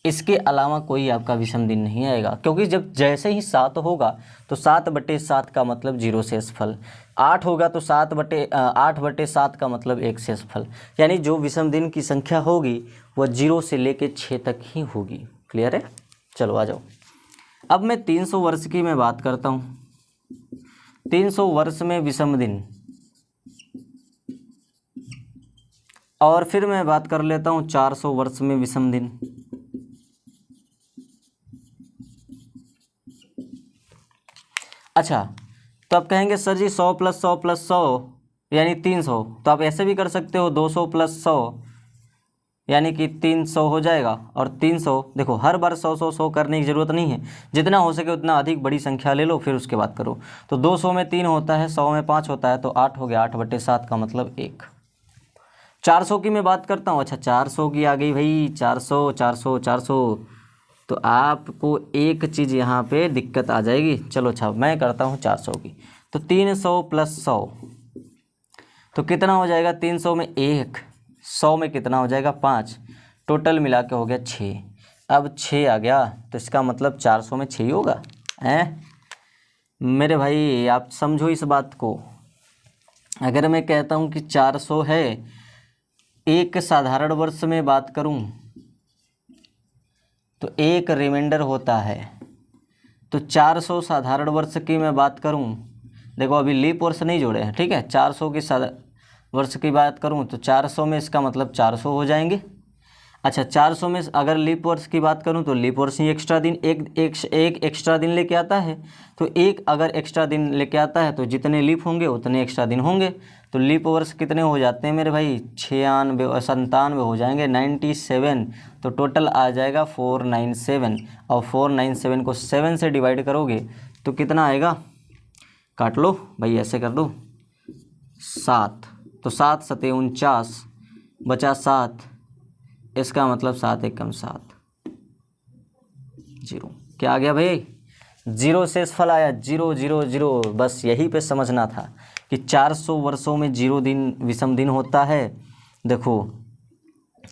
इसके अलावा कोई आपका विषम दिन नहीं आएगा, क्योंकि जब जैसे ही 7 होगा तो 7/7 का मतलब 0 शेषफल, 8 होगा तो 8/7 का मतलब 1 शेषफल, यानी जो विषम दिन की संख्या होगी वह 0 से लेके 6 तक ही होगी। क्लियर है? चलो आ जाओ। अब मैं 300 वर्ष की मैं बात करता हूँ। 300 वर्ष में विषम दिन, और फिर मैं बात कर लेता हूँ 400 वर्ष में विषम दिन। अच्छा, तो आप कहेंगे सर जी 100 + 100 + 100 यानी 300, तो आप ऐसे भी कर सकते हो 200 + 100 यानी कि 300 हो जाएगा। और 300 देखो, हर बार 100 करने की ज़रूरत नहीं है, जितना हो सके उतना अधिक बड़ी संख्या ले लो, फिर उसके बाद करो। तो 200 में 3 होता है, 100 में 5 होता है, तो 8 हो गया, 8/7 का मतलब 1। 400 की मैं बात करता हूँ। अच्छा, 400 की आ गई भाई, 400 400 400, तो आपको एक चीज़ यहाँ पे दिक्कत आ जाएगी। चलो अच्छा, मैं करता हूँ 400 की। तो 300 + 100 तो कितना हो जाएगा? 300 में 1, 100 में कितना हो जाएगा? 5, टोटल मिला के हो गया 6। अब 6 आ गया तो इसका मतलब 400 में 6 ही होगा। हैं मेरे भाई, आप समझो इस बात को। अगर मैं कहता हूँ कि 400 है, एक साधारण वर्ष में बात करूँ तो एक रिमाइंडर होता है, तो 400 साधारण वर्ष की मैं बात करूं, देखो अभी लीप वर्ष नहीं जोड़े हैं, ठीक है। 400 की वर्ष की बात करूं तो 400 में इसका मतलब 400 हो जाएंगे। अच्छा, 400 में अगर लीप वर्ष की बात करूं तो लीप वर्ष ही एक्स्ट्रा दिन एक एक्स्ट्रा दिन लेके आता है। तो एक अगर एक्स्ट्रा दिन लेके आता है तो जितने लीप होंगे उतने एक्स्ट्रा दिन होंगे। तो लीप वर्ष कितने हो जाते हैं मेरे भाई? 97 हो जाएंगे, 97। तो टोटल आ जाएगा 497, और 497 को 7 से डिवाइड करोगे तो कितना आएगा? काट लो भाई, ऐसे कर दो, 7। तो 7 × 7 = 49, बचा 7, इसका मतलब 7 × 1 = 7, 0। क्या आ गया भाई? 0 शेषफल आया, 0 0 0। बस यही पे समझना था कि 400 वर्षों में 0 दिन विषम दिन होता है। देखो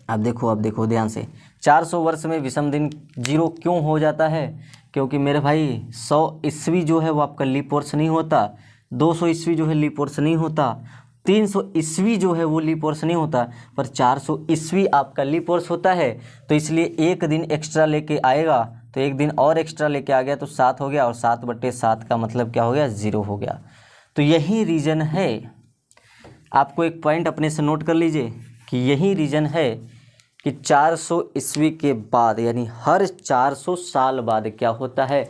अब देखो ध्यान से, 400 वर्ष में विषम दिन 0 क्यों हो जाता है? क्योंकि मेरे भाई 100 ईस्वी जो है वो आपका लीप वर्ष नहीं होता, 200 ईस्वी जो है लीप वर्ष नहीं होता, 300 ईस्वी जो है वो लीप वर्ष नहीं होता, पर 400 ईस्वी आपका लीप वर्ष होता है। तो इसलिए एक दिन एक्स्ट्रा लेके आएगा, तो एक दिन और एक्स्ट्रा लेके आ गया तो 7 हो गया, और 7/7 का मतलब क्या हो गया? 0 हो गया। तो यही रीज़न है, आपको एक पॉइंट अपने से नोट कर लीजिए कि यही रीज़न है कि 400 ईस्वी के बाद यानी हर 400 साल बाद क्या होता है?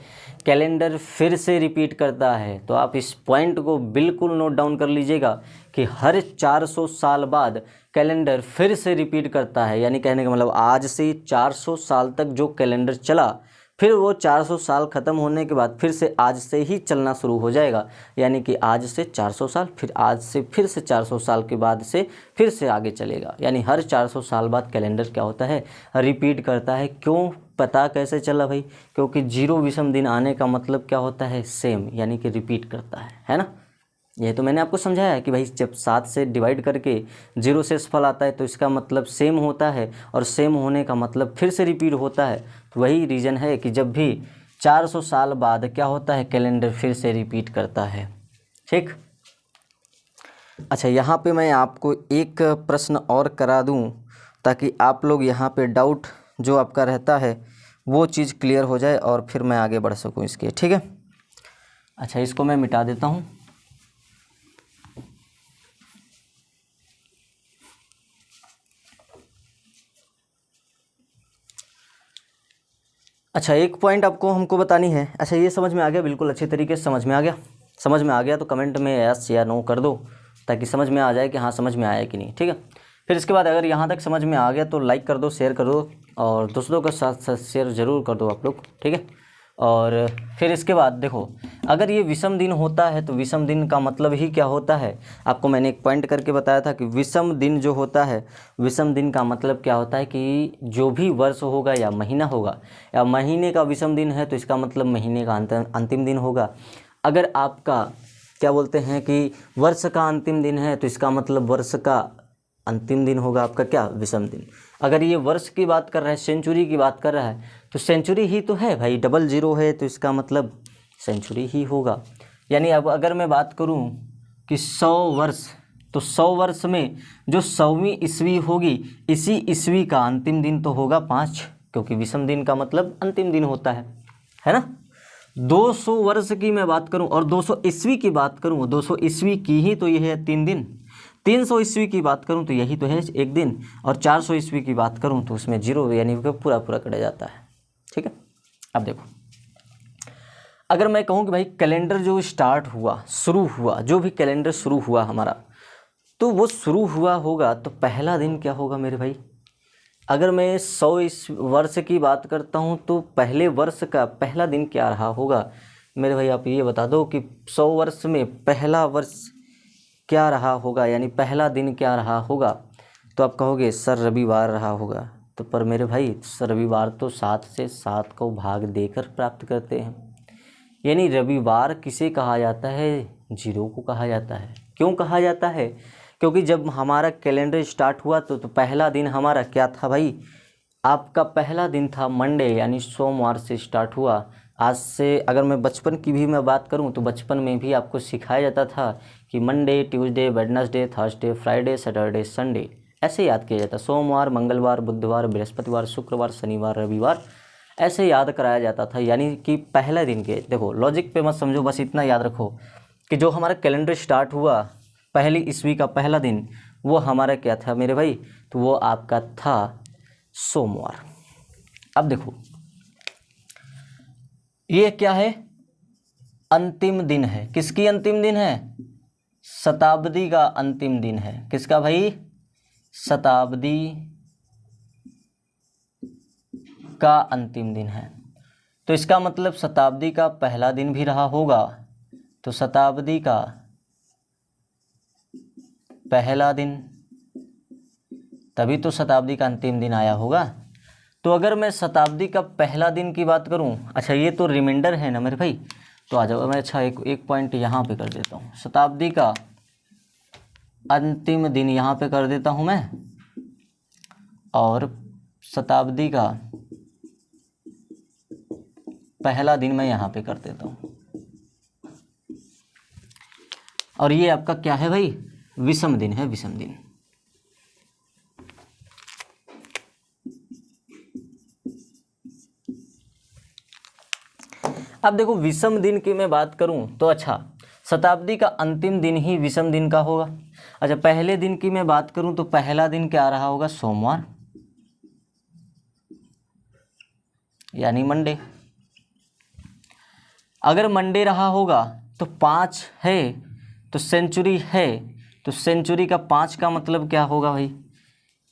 कैलेंडर फिर से रिपीट करता है। तो आप इस पॉइंट को बिल्कुल नोट डाउन कर लीजिएगा कि हर 400 साल बाद कैलेंडर फिर से रिपीट करता है। यानी कहने का मतलब आज से 400 साल तक जो कैलेंडर चला, फिर वो 400 साल ख़त्म होने के बाद फिर से आज से ही चलना शुरू हो जाएगा। यानी कि आज से 400 साल, फिर आज से फिर से 400 साल के बाद से फिर से आगे चलेगा। यानी हर 400 साल बाद कैलेंडर क्या होता है? रिपीट करता है। क्यों? पता कैसे चला भाई? क्योंकि 0 विषम दिन आने का मतलब क्या होता है? सेम, यानी कि रिपीट करता है ना। ये तो मैंने आपको समझाया है कि भाई जब 7 से डिवाइड करके 0 शेषफल आता है तो इसका मतलब सेम होता है, और सेम होने का मतलब फिर से रिपीट होता है। तो वही रीज़न है कि जब भी 400 साल बाद क्या होता है? कैलेंडर फिर से रिपीट करता है। ठीक। अच्छा, यहाँ पे मैं आपको एक प्रश्न और करा दूँ ताकि आप लोग यहाँ पे डाउट जो आपका रहता है वो चीज़ क्लियर हो जाए और फिर मैं आगे बढ़ सकूँ इसके। ठीक है। अच्छा, इसको मैं मिटा देता हूँ। अच्छा, एक पॉइंट आपको हमको बतानी है। अच्छा, ये समझ में आ गया? बिल्कुल अच्छे तरीके से समझ में आ गया। समझ में आ गया तो कमेंट में यस या नो कर दो, ताकि समझ में आ जाए कि हाँ समझ में आया कि नहीं। ठीक है। फिर इसके बाद अगर यहाँ तक समझ में आ गया तो लाइक कर दो, शेयर कर दो, और दूसरों के साथ शेयर ज़रूर कर दो आप लोग। ठीक है। और फिर इसके बाद देखो, अगर ये विषम दिन होता है तो विषम दिन का मतलब ही क्या होता है? आपको मैंने एक पॉइंट करके बताया था कि विषम दिन जो होता है, विषम दिन का मतलब क्या होता है कि जो भी वर्ष होगा या महीना होगा, या महीने का विषम दिन है तो इसका मतलब महीने का अंतिम दिन होगा। अगर आपका क्या बोलते हैं कि वर्ष का अंतिम दिन है तो इसका मतलब वर्ष का अंतिम दिन होगा आपका क्या? विषम दिन। अगर ये वर्ष की बात कर रहा है, सेंचुरी की बात कर रहा है, तो सेंचुरी ही तो है भाई, 00 है तो इसका मतलब सेंचुरी ही होगा। यानी अब अगर मैं बात करूं कि 100 वर्ष, तो 100 वर्ष में जो 100वीं ईस्वी होगी, इसी ईस्वी का अंतिम दिन तो होगा 5, क्योंकि विषम दिन का मतलब अंतिम दिन होता है ना। 200 वर्ष की मैं बात करूं और 200 ईस्वी की बात करूं, 200 ईस्वी की ही तो यह है 3 दिन। 300 ईस्वी की बात करूं तो यही तो है 1 दिन, और 400 ईस्वी की बात करूं तो उसमें 0 यानी पूरा पूरा कट जाता है। ठीक है, अब देखो, अगर मैं कहूं कि भाई कैलेंडर जो स्टार्ट हुआ, शुरू हुआ, जो भी कैलेंडर शुरू हुआ हमारा, तो वो शुरू हुआ होगा तो पहला दिन क्या होगा मेरे भाई। अगर मैं 100 वर्ष की बात करता हूँ तो पहले वर्ष का पहला दिन क्या रहा होगा मेरे भाई, आप ये बता दो कि 100 वर्ष में पहला वर्ष क्या रहा होगा, यानी पहला दिन क्या रहा होगा। तो आप कहोगे सर रविवार रहा होगा, तो पर मेरे भाई सर रविवार तो 7 से 7 को भाग देकर प्राप्त करते हैं, यानी रविवार किसे कहा जाता है, 0 को कहा जाता है। क्यों कहा जाता है, क्योंकि जब हमारा कैलेंडर स्टार्ट हुआ तो पहला दिन हमारा क्या था भाई, आपका पहला दिन था मंडे, यानी सोमवार से स्टार्ट हुआ। आज से अगर मैं बचपन की भी मैं बात करूं तो बचपन में भी आपको सिखाया जाता था कि Monday, Tuesday, Wednesday, Thursday, Friday, Saturday, Sunday, ऐसे याद किया जाता। सोमवार, मंगलवार, बुधवार, बृहस्पतिवार, शुक्रवार, शनिवार, रविवार, ऐसे याद कराया जाता था। यानी कि पहले दिन के, देखो लॉजिक पे मत समझो, बस इतना याद रखो कि जो हमारा कैलेंडर स्टार्ट हुआ पहली ईस्वी का पहला दिन, वो हमारा क्या था मेरे भाई, तो वो आपका था सोमवार। अब देखो ये क्या है, अंतिम दिन है। किसकी अंतिम दिन है, शताब्दी का अंतिम दिन है। किसका भाई, शताब्दी का अंतिम दिन है। तो इसका मतलब शताब्दी का पहला दिन भी रहा होगा, तो शताब्दी का पहला दिन, तभी तो शताब्दी का अंतिम दिन आया होगा। तो अगर मैं शताब्दी का पहला दिन की बात करूं, अच्छा ये तो रिमाइंडर है ना मेरे भाई, तो आ जाओ मैं अच्छा एक पॉइंट यहाँ पे कर देता हूँ, शताब्दी का अंतिम दिन यहाँ पे कर देता हूँ मैं, और शताब्दी का पहला दिन मैं यहाँ पे कर देता हूँ। और ये आपका क्या है भाई, विषम दिन है, विषम दिन। अब देखो विषम दिन की मैं बात करूं तो अच्छा शताब्दी का अंतिम दिन ही विषम दिन का होगा। अच्छा पहले दिन की मैं बात करूं तो पहला दिन क्या रहा होगा, सोमवार, यानी मंडे। अगर मंडे रहा होगा तो 5 है तो सेंचुरी है, तो सेंचुरी का 5 का मतलब क्या होगा भाई,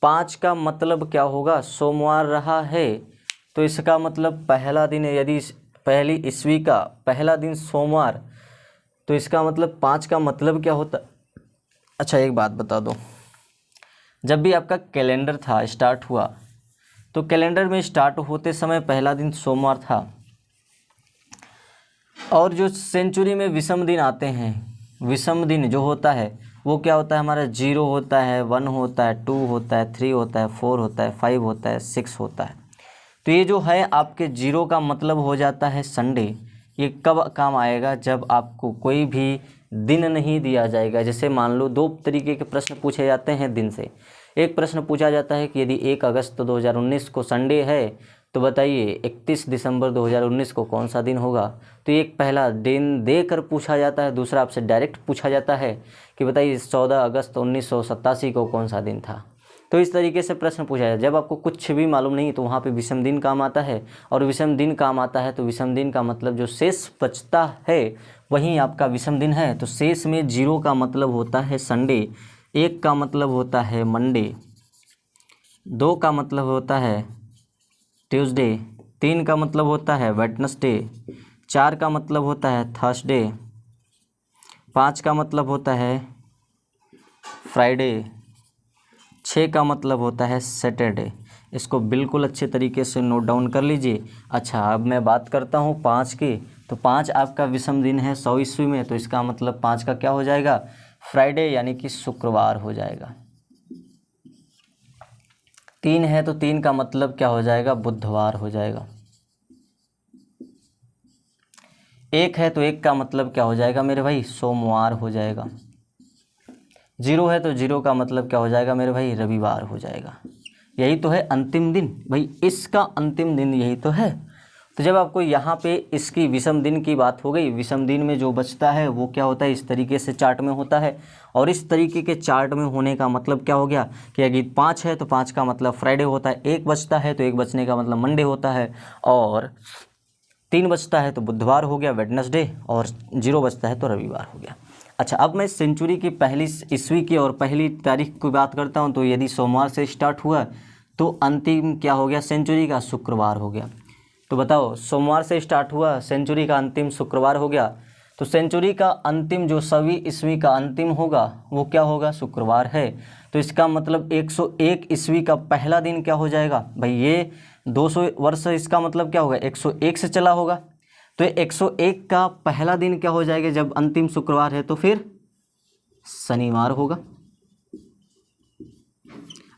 5 का मतलब क्या होगा, सोमवार रहा है तो इसका मतलब पहला दिन है। यदि पहली ईस्वी का पहला दिन सोमवार, तो इसका मतलब 5 का मतलब क्या होता। अच्छा एक बात बता दो, जब भी आपका कैलेंडर था स्टार्ट हुआ, तो कैलेंडर में स्टार्ट होते समय पहला दिन सोमवार था, और जो सेंचुरी में विषम दिन आते हैं, विषम दिन जो होता है वो क्या होता है हमारा, 0 होता है, 1 होता है, 2 होता है, 3 होता है, 4 होता है, 5 होता है, 6 होता है। तो ये जो है आपके 0 का मतलब हो जाता है संडे। ये कब काम आएगा, जब आपको कोई भी दिन नहीं दिया जाएगा। जैसे मान लो 2 तरीके के प्रश्न पूछे जाते हैं दिन से। एक प्रश्न पूछा जाता है कि यदि 1 अगस्त 2019 को संडे है तो बताइए 31 दिसंबर 2019 को कौन सा दिन होगा। तो एक पहला दिन देकर पूछा जाता है, दूसरा आपसे डायरेक्ट पूछा जाता है कि बताइए 14 अगस्त 1987 को कौन सा दिन था। तो इस तरीके से प्रश्न पूछा जाए। जब आपको कुछ भी मालूम नहीं तो वहाँ पे विषम दिन काम आता है, और विषम दिन काम आता है तो विषम दिन का मतलब जो शेष बचता है वहीं आपका विषम दिन है। तो शेष में 0 का मतलब होता है संडे, 1 का मतलब होता है मंडे, 2 का मतलब होता है ट्यूसडे, 3 का मतलब होता है वेडनेसडे, 4 का मतलब होता है थर्सडे, 5 का मतलब होता है फ्राइडे, 6 का मतलब होता है सैटरडे। इसको बिल्कुल अच्छे तरीके से नोट डाउन कर लीजिए। अच्छा अब मैं बात करता हूँ 5 की, तो 5 आपका विषम दिन है 100 ईस्वी में, तो इसका मतलब 5 का क्या हो जाएगा, फ्राइडे यानी कि शुक्रवार हो जाएगा। 3 है तो 3 का मतलब क्या हो जाएगा, बुधवार हो जाएगा। 1 है तो 1 का मतलब क्या हो जाएगा मेरे भाई, सोमवार हो जाएगा। 0 है तो 0 का मतलब क्या हो जाएगा मेरे भाई, रविवार हो जाएगा। यही तो है अंतिम दिन भाई, इसका अंतिम दिन यही तो है। तो जब आपको यहाँ पे इसकी विषम दिन की बात हो गई, विषम दिन में जो बचता है वो क्या होता है, इस तरीके से चार्ट में होता है। और इस तरीके के चार्ट में होने का मतलब क्या हो गया कि अगर 5 है तो 5 का मतलब फ्राइडे होता है, 1 बचता है तो 1 बचने का मतलब मंडे होता है, और 3 बचता है तो बुधवार हो गया, वेडनेसडे, और 0 बचता है तो रविवार हो गया। अच्छा, अब मैं सेंचुरी की पहली ईस्वी की और पहली तारीख की बात करता हूँ। तो यदि सोमवार से स्टार्ट हुआ तो अंतिम क्या हो गया सेंचुरी का, शुक्रवार हो गया। तो बताओ, सोमवार से स्टार्ट हुआ, सेंचुरी का अंतिम शुक्रवार हो गया, तो सेंचुरी का अंतिम जो सवी ईस्वी का अंतिम होगा वो क्या होगा, शुक्रवार है। तो इसका मतलब 101 ईस्वी का पहला दिन क्या हो जाएगा भाई, ये 200 वर्ष, इसका मतलब क्या होगा 101 से चला होगा। तो 101 का पहला दिन क्या हो जाएगा, जब अंतिम शुक्रवार है तो फिर शनिवार होगा।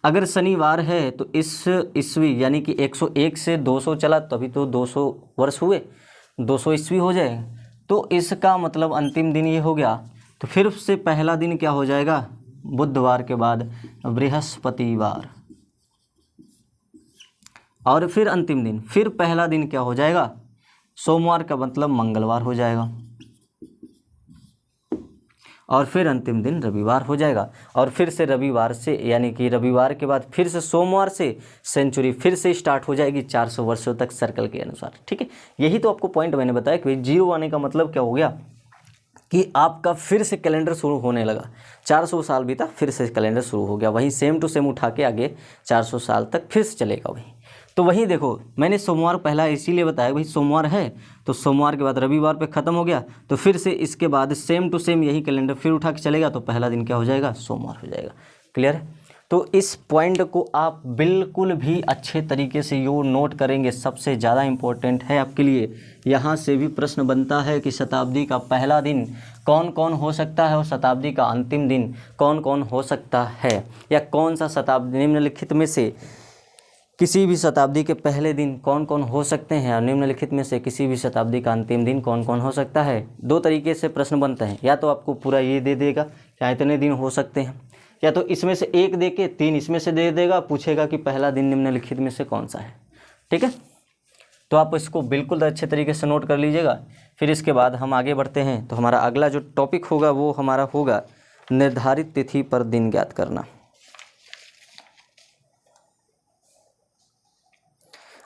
अगर शनिवार है तो इस ईस्वी यानी कि 101 से 200 चला, तभी तो 200 वर्ष हुए, 200 ईस्वी हो जाए। तो इसका मतलब अंतिम दिन ये हो गया। तो फिर से पहला दिन क्या हो जाएगा, बुधवार के बाद बृहस्पतिवार, और फिर अंतिम दिन, फिर पहला दिन क्या हो जाएगा, सोमवार का मतलब मंगलवार हो जाएगा, और फिर अंतिम दिन रविवार हो जाएगा। और फिर से रविवार से यानी कि रविवार के बाद फिर से सोमवार से सेंचुरी फिर से स्टार्ट हो जाएगी 400 वर्षों तक सर्कल के अनुसार। ठीक है, यही तो आपको पॉइंट मैंने बताया कि 0 आने का मतलब क्या हो गया कि आपका फिर से कैलेंडर शुरू होने लगा। 400 साल बीता, फिर से कैलेंडर शुरू हो गया, वहीं सेम टू सेम उठा के आगे 400 साल तक फिर से चलेगा वहीं। तो वहीं देखो, मैंने सोमवार पहला इसीलिए बताया भाई, सोमवार है तो सोमवार के बाद रविवार पे ख़त्म हो गया, तो फिर से इसके बाद सेम टू सेम यही कैलेंडर फिर उठा के चलेगा, तो पहला दिन क्या हो जाएगा, सोमवार हो जाएगा। क्लियर है? तो इस पॉइंट को आप बिल्कुल भी अच्छे तरीके से यो नोट करेंगे, सबसे ज़्यादा इम्पोर्टेंट है आपके लिए। यहाँ से भी प्रश्न बनता है कि शताब्दी का पहला दिन कौन कौन हो सकता है और शताब्दी का अंतिम दिन कौन कौन हो सकता है, या कौन सा शताब्दी निम्नलिखित में से किसी भी शताब्दी के पहले दिन कौन कौन हो सकते हैं, और निम्नलिखित में से किसी भी शताब्दी का अंतिम दिन कौन कौन हो सकता है। 2 तरीके से प्रश्न बनते हैं, या तो आपको पूरा ये दे देगा क्या इतने दिन हो सकते हैं, या तो इसमें से 1 दे के 3 इसमें से दे देगा, पूछेगा कि पहला दिन निम्नलिखित में से कौन सा है। ठीक है, तो आप इसको बिल्कुल अच्छे तरीके से नोट कर लीजिएगा। फिर इसके बाद हम आगे बढ़ते हैं। तो हमारा अगला जो टॉपिक होगा वो हमारा होगा निर्धारित तिथि पर दिन ज्ञात करना।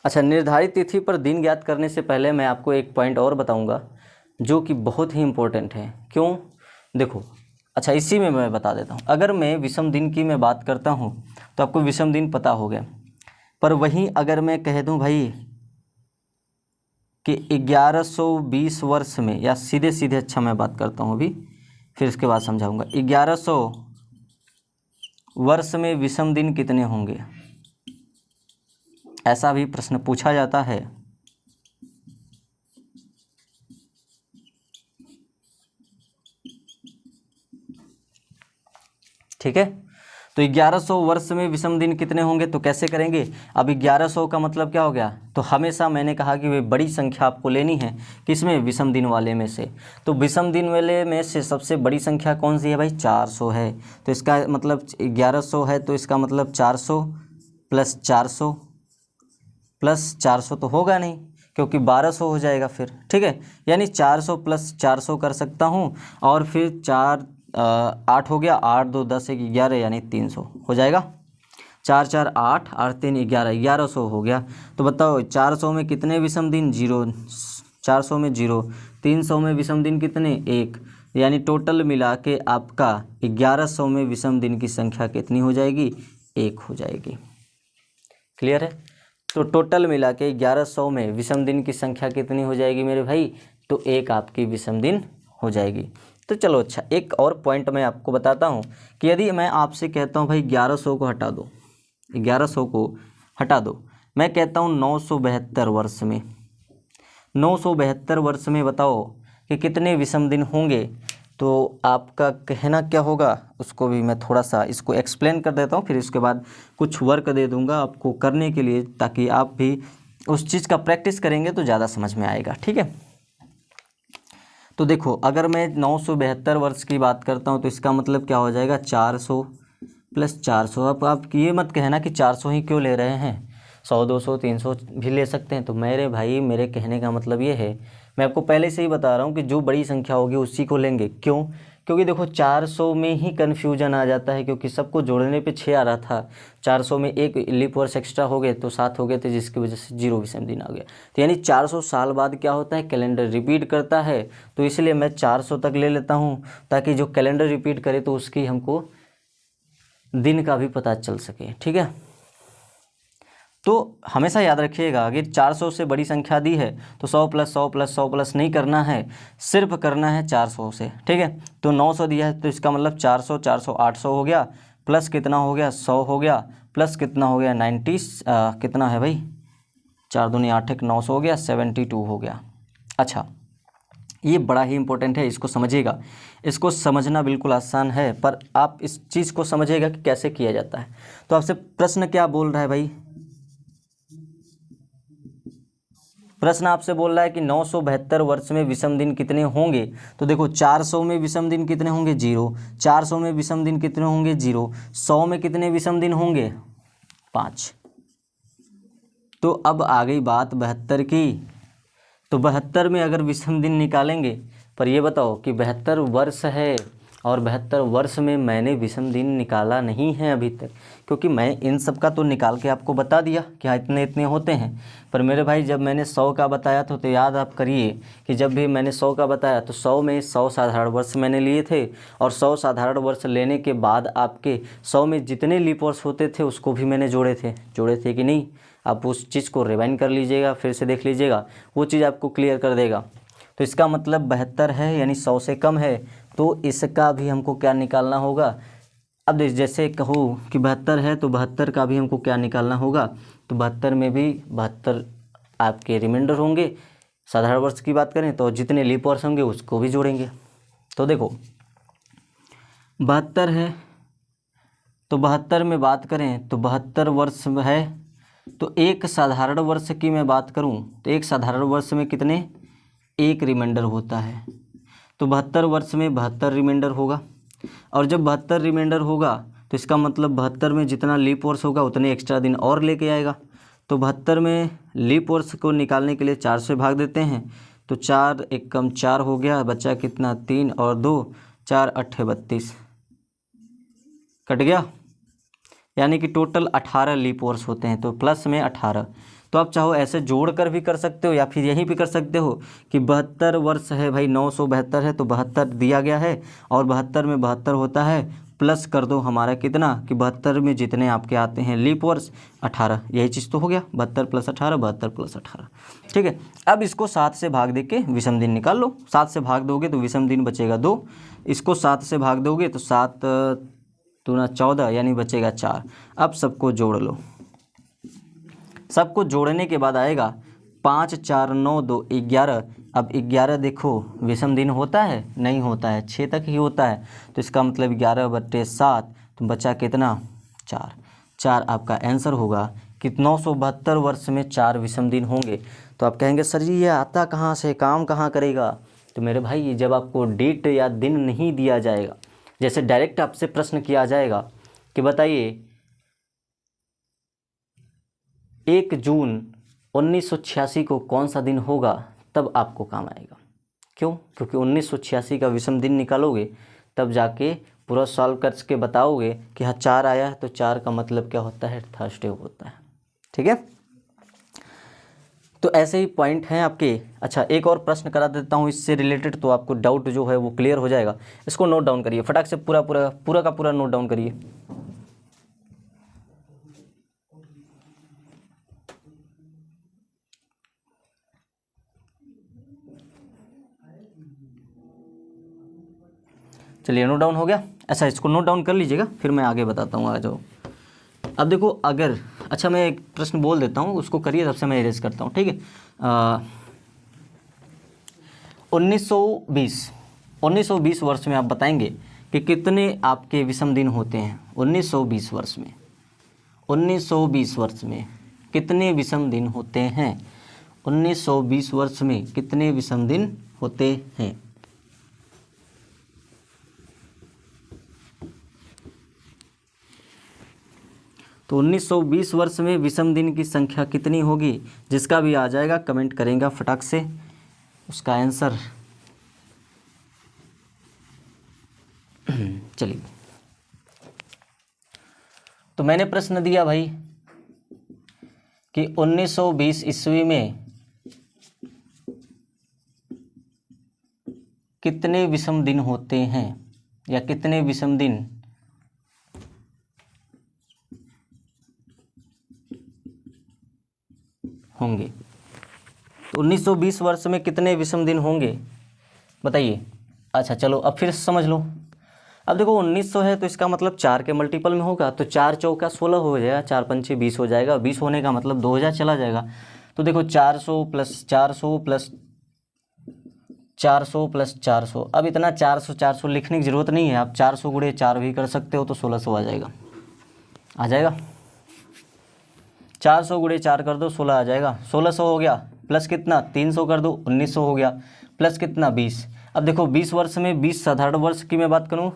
अच्छा, निर्धारित तिथि पर दिन ज्ञात करने से पहले मैं आपको एक पॉइंट और बताऊंगा जो कि बहुत ही इम्पोर्टेंट है। क्यों? देखो, अच्छा इसी में मैं बता देता हूँ। अगर मैं विषम दिन की मैं बात करता हूँ तो आपको विषम दिन पता हो गया, पर वहीं अगर मैं कह दूँ भाई कि 1120 वर्ष में, या सीधे सीधे अच्छा मैं बात करता हूँ अभी, फिर इसके बाद समझाऊँगा, 1100 वर्ष में विषम दिन कितने होंगे, ऐसा भी प्रश्न पूछा जाता है। ठीक है, तो 1100 वर्ष में विषम दिन कितने होंगे, तो कैसे करेंगे। अब 1100 का मतलब क्या हो गया, तो हमेशा मैंने कहा कि वे बड़ी संख्या आपको लेनी है, किसमें, विषम दिन वाले में से। तो विषम दिन वाले में से सबसे बड़ी संख्या कौन सी है भाई, 400 है। तो इसका मतलब 1100 है तो इसका मतलब 400 प्लस 400 प्लस 400 तो होगा नहीं, क्योंकि 1200 हो जाएगा फिर। ठीक है, यानी 400 प्लस 400 कर सकता हूँ, और फिर 8 हो गया, 8 2 10 1 11, यानी 300 हो जाएगा। 4 4 8 8 3 11, 1100 हो गया। तो बताओ 400 में कितने विषम दिन, 0, 400 में 0, 300 में विषम दिन कितने, 1, यानी टोटल मिला के आपका 1100 में विषम दिन की संख्या कितनी हो जाएगी, 1 हो जाएगी। क्लियर है? तो टोटल मिला के 1100 में विषम दिन की संख्या कितनी हो जाएगी मेरे भाई, तो 1 आपकी विषम दिन हो जाएगी। तो चलो अच्छा, एक और पॉइंट मैं आपको बताता हूँ कि यदि मैं आपसे कहता हूँ भाई 1100 को हटा दो, 1100 को हटा दो, मैं कहता हूँ 972 वर्ष में, 972 वर्ष में बताओ कि कितने विषम दिन होंगे, तो आपका कहना क्या होगा उसको भी मैं थोड़ा सा इसको एक्सप्लेन कर देता हूँ, फिर इसके बाद कुछ वर्क दे दूँगा आपको करने के लिए, ताकि आप भी उस चीज़ का प्रैक्टिस करेंगे तो ज़्यादा समझ में आएगा। ठीक है, तो देखो अगर मैं 972 वर्ष की बात करता हूँ तो इसका मतलब क्या हो जाएगा 400 + 400। अब आप ये मत कहना कि 400 ही क्यों ले रहे हैं, 100 200 300 भी ले सकते हैं। तो मेरे भाई मेरे कहने का मतलब ये है, मैं आपको पहले से ही बता रहा हूँ कि जो बड़ी संख्या होगी उसी को लेंगे। क्यों? क्योंकि देखो 400 में ही कन्फ्यूजन आ जाता है, क्योंकि सबको जोड़ने पे 6 आ रहा था, 400 में एक लीप वर्ष एक्स्ट्रा हो गए तो 7 हो गए थे, जिसकी वजह से 0 विषम दिन आ गया। तो यानी 400 साल बाद क्या होता है, कैलेंडर रिपीट करता है। तो इसलिए मैं 400 तक ले लेता हूँ, ताकि जो कैलेंडर रिपीट करे तो उसकी हमको दिन का भी पता चल सके। ठीक है, तो हमेशा याद रखिएगा अगर 400 से बड़ी संख्या दी है तो 100 + 100 + 100 प्लस नहीं करना है, सिर्फ करना है 400 से। ठीक है, तो 900 दिया है तो इसका मतलब 400 400 800 हो गया, प्लस कितना हो गया 100 हो गया, प्लस कितना हो गया 90 कितना है भाई 4 दूनी 8 1 900 हो गया 72 हो गया। अच्छा, ये बड़ा ही इंपॉर्टेंट है, इसको समझिएगा। इसको समझना बिल्कुल आसान है, पर आप इस चीज़ को समझिएगा कि कैसे किया जाता है। तो आपसे प्रश्न क्या बोल रहा है भाई, प्रश्न आपसे बोल रहा है कि 972 वर्ष में विषम दिन कितने होंगे। तो देखो 400 में विषम दिन कितने होंगे 0, 400 में विषम दिन कितने होंगे 0, 100 में कितने विषम दिन होंगे 5। तो अब आ गई बात 72 की। तो 72 में अगर विषम दिन निकालेंगे, पर ये बताओ कि 72 वर्ष है और 72 वर्ष में मैंने विषम दिन निकाला नहीं है अभी तक, क्योंकि मैं इन सब का तो निकाल के आपको बता दिया कि हाँ इतने इतने होते हैं। पर मेरे भाई जब मैंने 100 का बताया तो याद आप करिए कि जब भी मैंने 100 का बताया तो 100 में 100 साधारण वर्ष मैंने लिए थे, और 100 साधारण वर्ष लेने के बाद आपके 100 में जितने लीप वर्ष होते थे उसको भी मैंने जोड़े थे कि नहीं। आप उस चीज़ को रिवाइंड कर लीजिएगा, फिर से देख लीजिएगा, वो चीज़ आपको क्लियर कर देगा। तो इसका मतलब 72 है यानी 100 से कम है, तो इसका भी हमको क्या निकालना होगा। अब जैसे कहूँ कि 72 है तो 72 का भी हमको क्या निकालना होगा। तो 72 में भी 72 आपके रिमाइंडर होंगे। साधारण वर्ष की बात करें तो जितने लीप वर्ष होंगे उसको भी जोड़ेंगे। तो देखो 72 है तो 72 में बात करें तो 72 वर्ष है, तो एक साधारण वर्ष की मैं बात करूं तो एक साधारण वर्ष में कितने एक रिमाइंडर होता है। तो 72 वर्ष में 72 रिमाइंडर होगा, और जब 72 रिमाइंडर होगा तो इसका मतलब 72 में जितना लीप वर्ष होगा उतने एक्स्ट्रा दिन और लेके आएगा। तो 72 में लीप वर्ष को निकालने के लिए 4 से भाग देते हैं, तो 4 एक कम 4 हो गया, बचा कितना 3 और 2 4 8 32 कट गया, यानी कि टोटल 18 लीप वर्ष होते हैं। तो प्लस में 18। तो आप चाहो ऐसे जोड़ कर भी कर सकते हो या फिर यहीं भी कर सकते हो कि 72 वर्ष है भाई, 972 है तो 72 दिया गया है, और 72 में 72 होता है, प्लस कर दो हमारा कितना कि 72 में जितने आपके आते हैं लीप वर्ष 18। यही चीज़ तो हो गया 72 + 18 72 + 18। ठीक है, अब इसको 7 से भाग दे के विषम दिन निकाल लो। 7 से भाग दोगे तो विषम दिन बचेगा 2, इसको 7 से भाग दोगे तो 7 दूना 14 यानी बचेगा 4। अब सबको जोड़ लो, सबको जोड़ने के बाद आएगा 5 4 9 2 11। अब 11 देखो विषम दिन होता है नहीं होता है, 6 तक ही होता है, तो इसका मतलब 11/7 तो बचा कितना 4। 4 आपका आंसर होगा कि 972 वर्ष में 4 विषम दिन होंगे। तो आप कहेंगे सर जी ये आता कहाँ से, काम कहाँ करेगा। तो मेरे भाई जब आपको डेट या दिन नहीं दिया जाएगा, जैसे डायरेक्ट आपसे प्रश्न किया जाएगा कि बताइए 1 जून 1986 को कौन सा दिन होगा, तब आपको काम आएगा। क्यों? क्योंकि 1986 का विषम दिन निकालोगे तब जाके पूरा सॉल्व करके बताओगे कि हाँ 4 आया है, तो 4 का मतलब क्या होता है थर्सडे होता है। ठीक है, तो ऐसे ही पॉइंट हैं आपके। अच्छा एक और प्रश्न करा देता हूँ इससे रिलेटेड, तो आपको डाउट जो है वो क्लियर हो जाएगा। इसको नोट डाउन करिए फटाक से, पूरा का पूरा नोट डाउन करिए। चलिए नोट डाउन हो गया। अच्छा इसको नोट डाउन कर लीजिएगा, फिर मैं आगे बताता हूँ। आ जाओ। अब देखो अगर, अच्छा मैं एक प्रश्न बोल देता हूँ उसको करिए, तब से मैं इरेज करता हूँ। ठीक है, 1920 1920 वर्ष में आप बताएंगे कि कितने आपके विषम दिन होते हैं। 1920 वर्ष में 1920 वर्ष में कितने विषम दिन होते हैं। 1920 वर्ष में कितने विषम दिन होते हैं। तो 1920 वर्ष में विषम दिन की संख्या कितनी होगी, जिसका भी आ जाएगा कमेंट करेंगे फटाक से उसका आंसर। चलिए, तो मैंने प्रश्न दिया भाई कि 1920 ईस्वी में कितने विषम दिन होते हैं या कितने विषम दिन होंगे। तो 1920 वर्ष में कितने विषम दिन होंगे बताइए। अच्छा चलो अब फिर समझ लो। अब देखो 1900 है तो इसका मतलब 4 के मल्टीपल में होगा, तो 4 चौका 16 हो जाएगा, 4 पंचे 20 हो जाएगा, 20 होने का मतलब 2000 चला जाएगा। तो देखो 400 प्लस 400 प्लस 400 प्लस 400, अब इतना 400 लिखने की ज़रूरत नहीं है, आप 400 गुणे 4 भी कर सकते हो तो 1600 आ जाएगा। 400 गुणे 4 कर दो 16 आ जाएगा। 1600 हो गया प्लस कितना 300 कर दो 1900 हो गया, प्लस कितना 20। अब देखो 20 वर्ष में 20 साधारण वर्ष की मैं बात करूं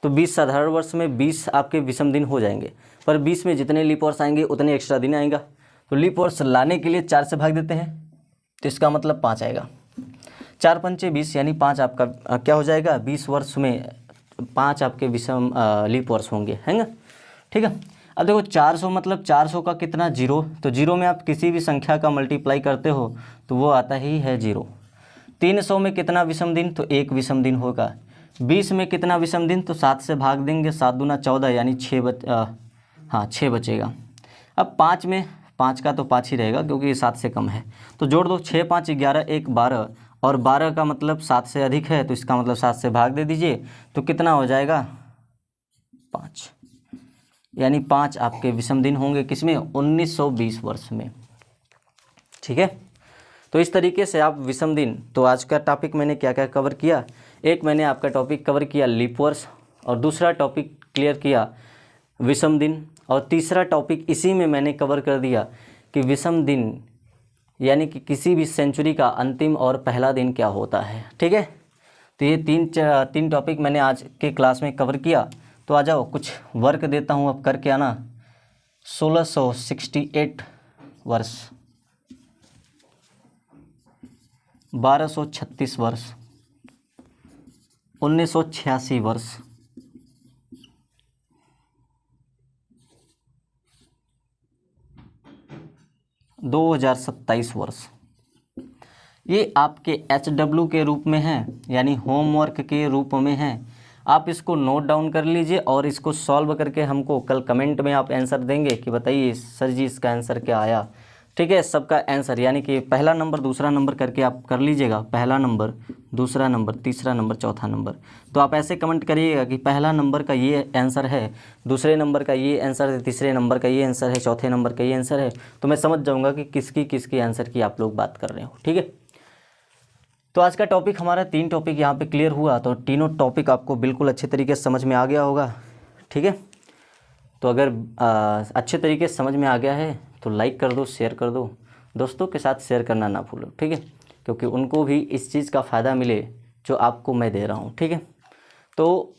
तो 20 साधारण वर्ष में 20 आपके विषम दिन हो जाएंगे, पर 20 में जितने लीप वर्ष आएंगे उतने एक्स्ट्रा दिन आएगा। तो लीप वर्ष लाने के लिए 4 से भाग देते हैं तो इसका मतलब 5 आएगा। 4 पंचे 20 यानी 5 आपका क्या हो जाएगा, 20 वर्ष में 5 आपके विषम लीप वर्ष होंगे, है ना। ठीक है। अब देखो 400 मतलब 400 का कितना 0, तो 0 में आप किसी भी संख्या का मल्टीप्लाई करते हो तो वो आता ही है 0। 300 में कितना विषम दिन, तो 1 विषम दिन होगा। 20 में कितना विषम दिन, तो 7 से भाग देंगे, 7 दूना 14 यानी 6 बचेगा। अब 5 में 5 का तो 5 ही रहेगा क्योंकि ये 7 से कम है, तो जोड़ दो 6 5 11 1 12, और 12 का मतलब 7 से अधिक है तो इसका मतलब 7 से भाग दे दीजिए तो कितना हो जाएगा 5, यानी 5 आपके विषम दिन होंगे किसमें 1920 वर्ष में। ठीक है। तो इस तरीके से आप विषम दिन, तो आज का टॉपिक मैंने क्या क्या कवर किया, एक मैंने आपका टॉपिक कवर किया लीप वर्ष, और दूसरा टॉपिक क्लियर किया विषम दिन, और तीसरा टॉपिक इसी में मैंने कवर कर दिया कि विषम दिन यानी कि किसी भी सेंचुरी का अंतिम और पहला दिन क्या होता है। ठीक है। तो ये तीन टॉपिक मैंने आज के क्लास में कवर किया। तो आ जाओ कुछ वर्क देता हूँ, अब करके आना। 1668 वर्ष, 1236 वर्ष, 1986 वर्ष, 2027 वर्ष। ये आपके HW के रूप में हैं, यानी होमवर्क के रूप में हैं। आप इसको नोट डाउन कर लीजिए और इसको सॉल्व करके हमको कल कमेंट में आप आंसर देंगे कि बताइए सर जी इसका आंसर क्या आया। ठीक है। सबका आंसर यानी कि पहला नंबर दूसरा नंबर करके आप कर लीजिएगा, पहला नंबर दूसरा नंबर तीसरा नंबर चौथा नंबर। तो आप ऐसे कमेंट करिएगा कि पहला नंबर का ये आंसर है, दूसरे नंबर का ये आंसर है, तीसरे नंबर का ये आंसर है, चौथे नंबर का ये आंसर है, तो मैं समझ जाऊँगा कि किसकी आंसर की आप लोग बात कर रहे हो। ठीक है। तो आज का टॉपिक हमारा 3 टॉपिक यहाँ पे क्लियर हुआ, तो तीनों टॉपिक आपको बिल्कुल अच्छे तरीके से समझ में आ गया होगा। ठीक है। तो अगर अच्छे तरीके से समझ में आ गया है तो लाइक कर दो, शेयर कर दो, दोस्तों के साथ शेयर करना ना भूलो। ठीक है। क्योंकि उनको भी इस चीज़ का फ़ायदा मिले जो आपको मैं दे रहा हूँ। ठीक है। तो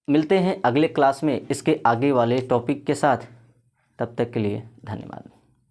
मिलते हैं अगले क्लास में इसके आगे वाले टॉपिक के साथ, तब तक के लिए धन्यवाद।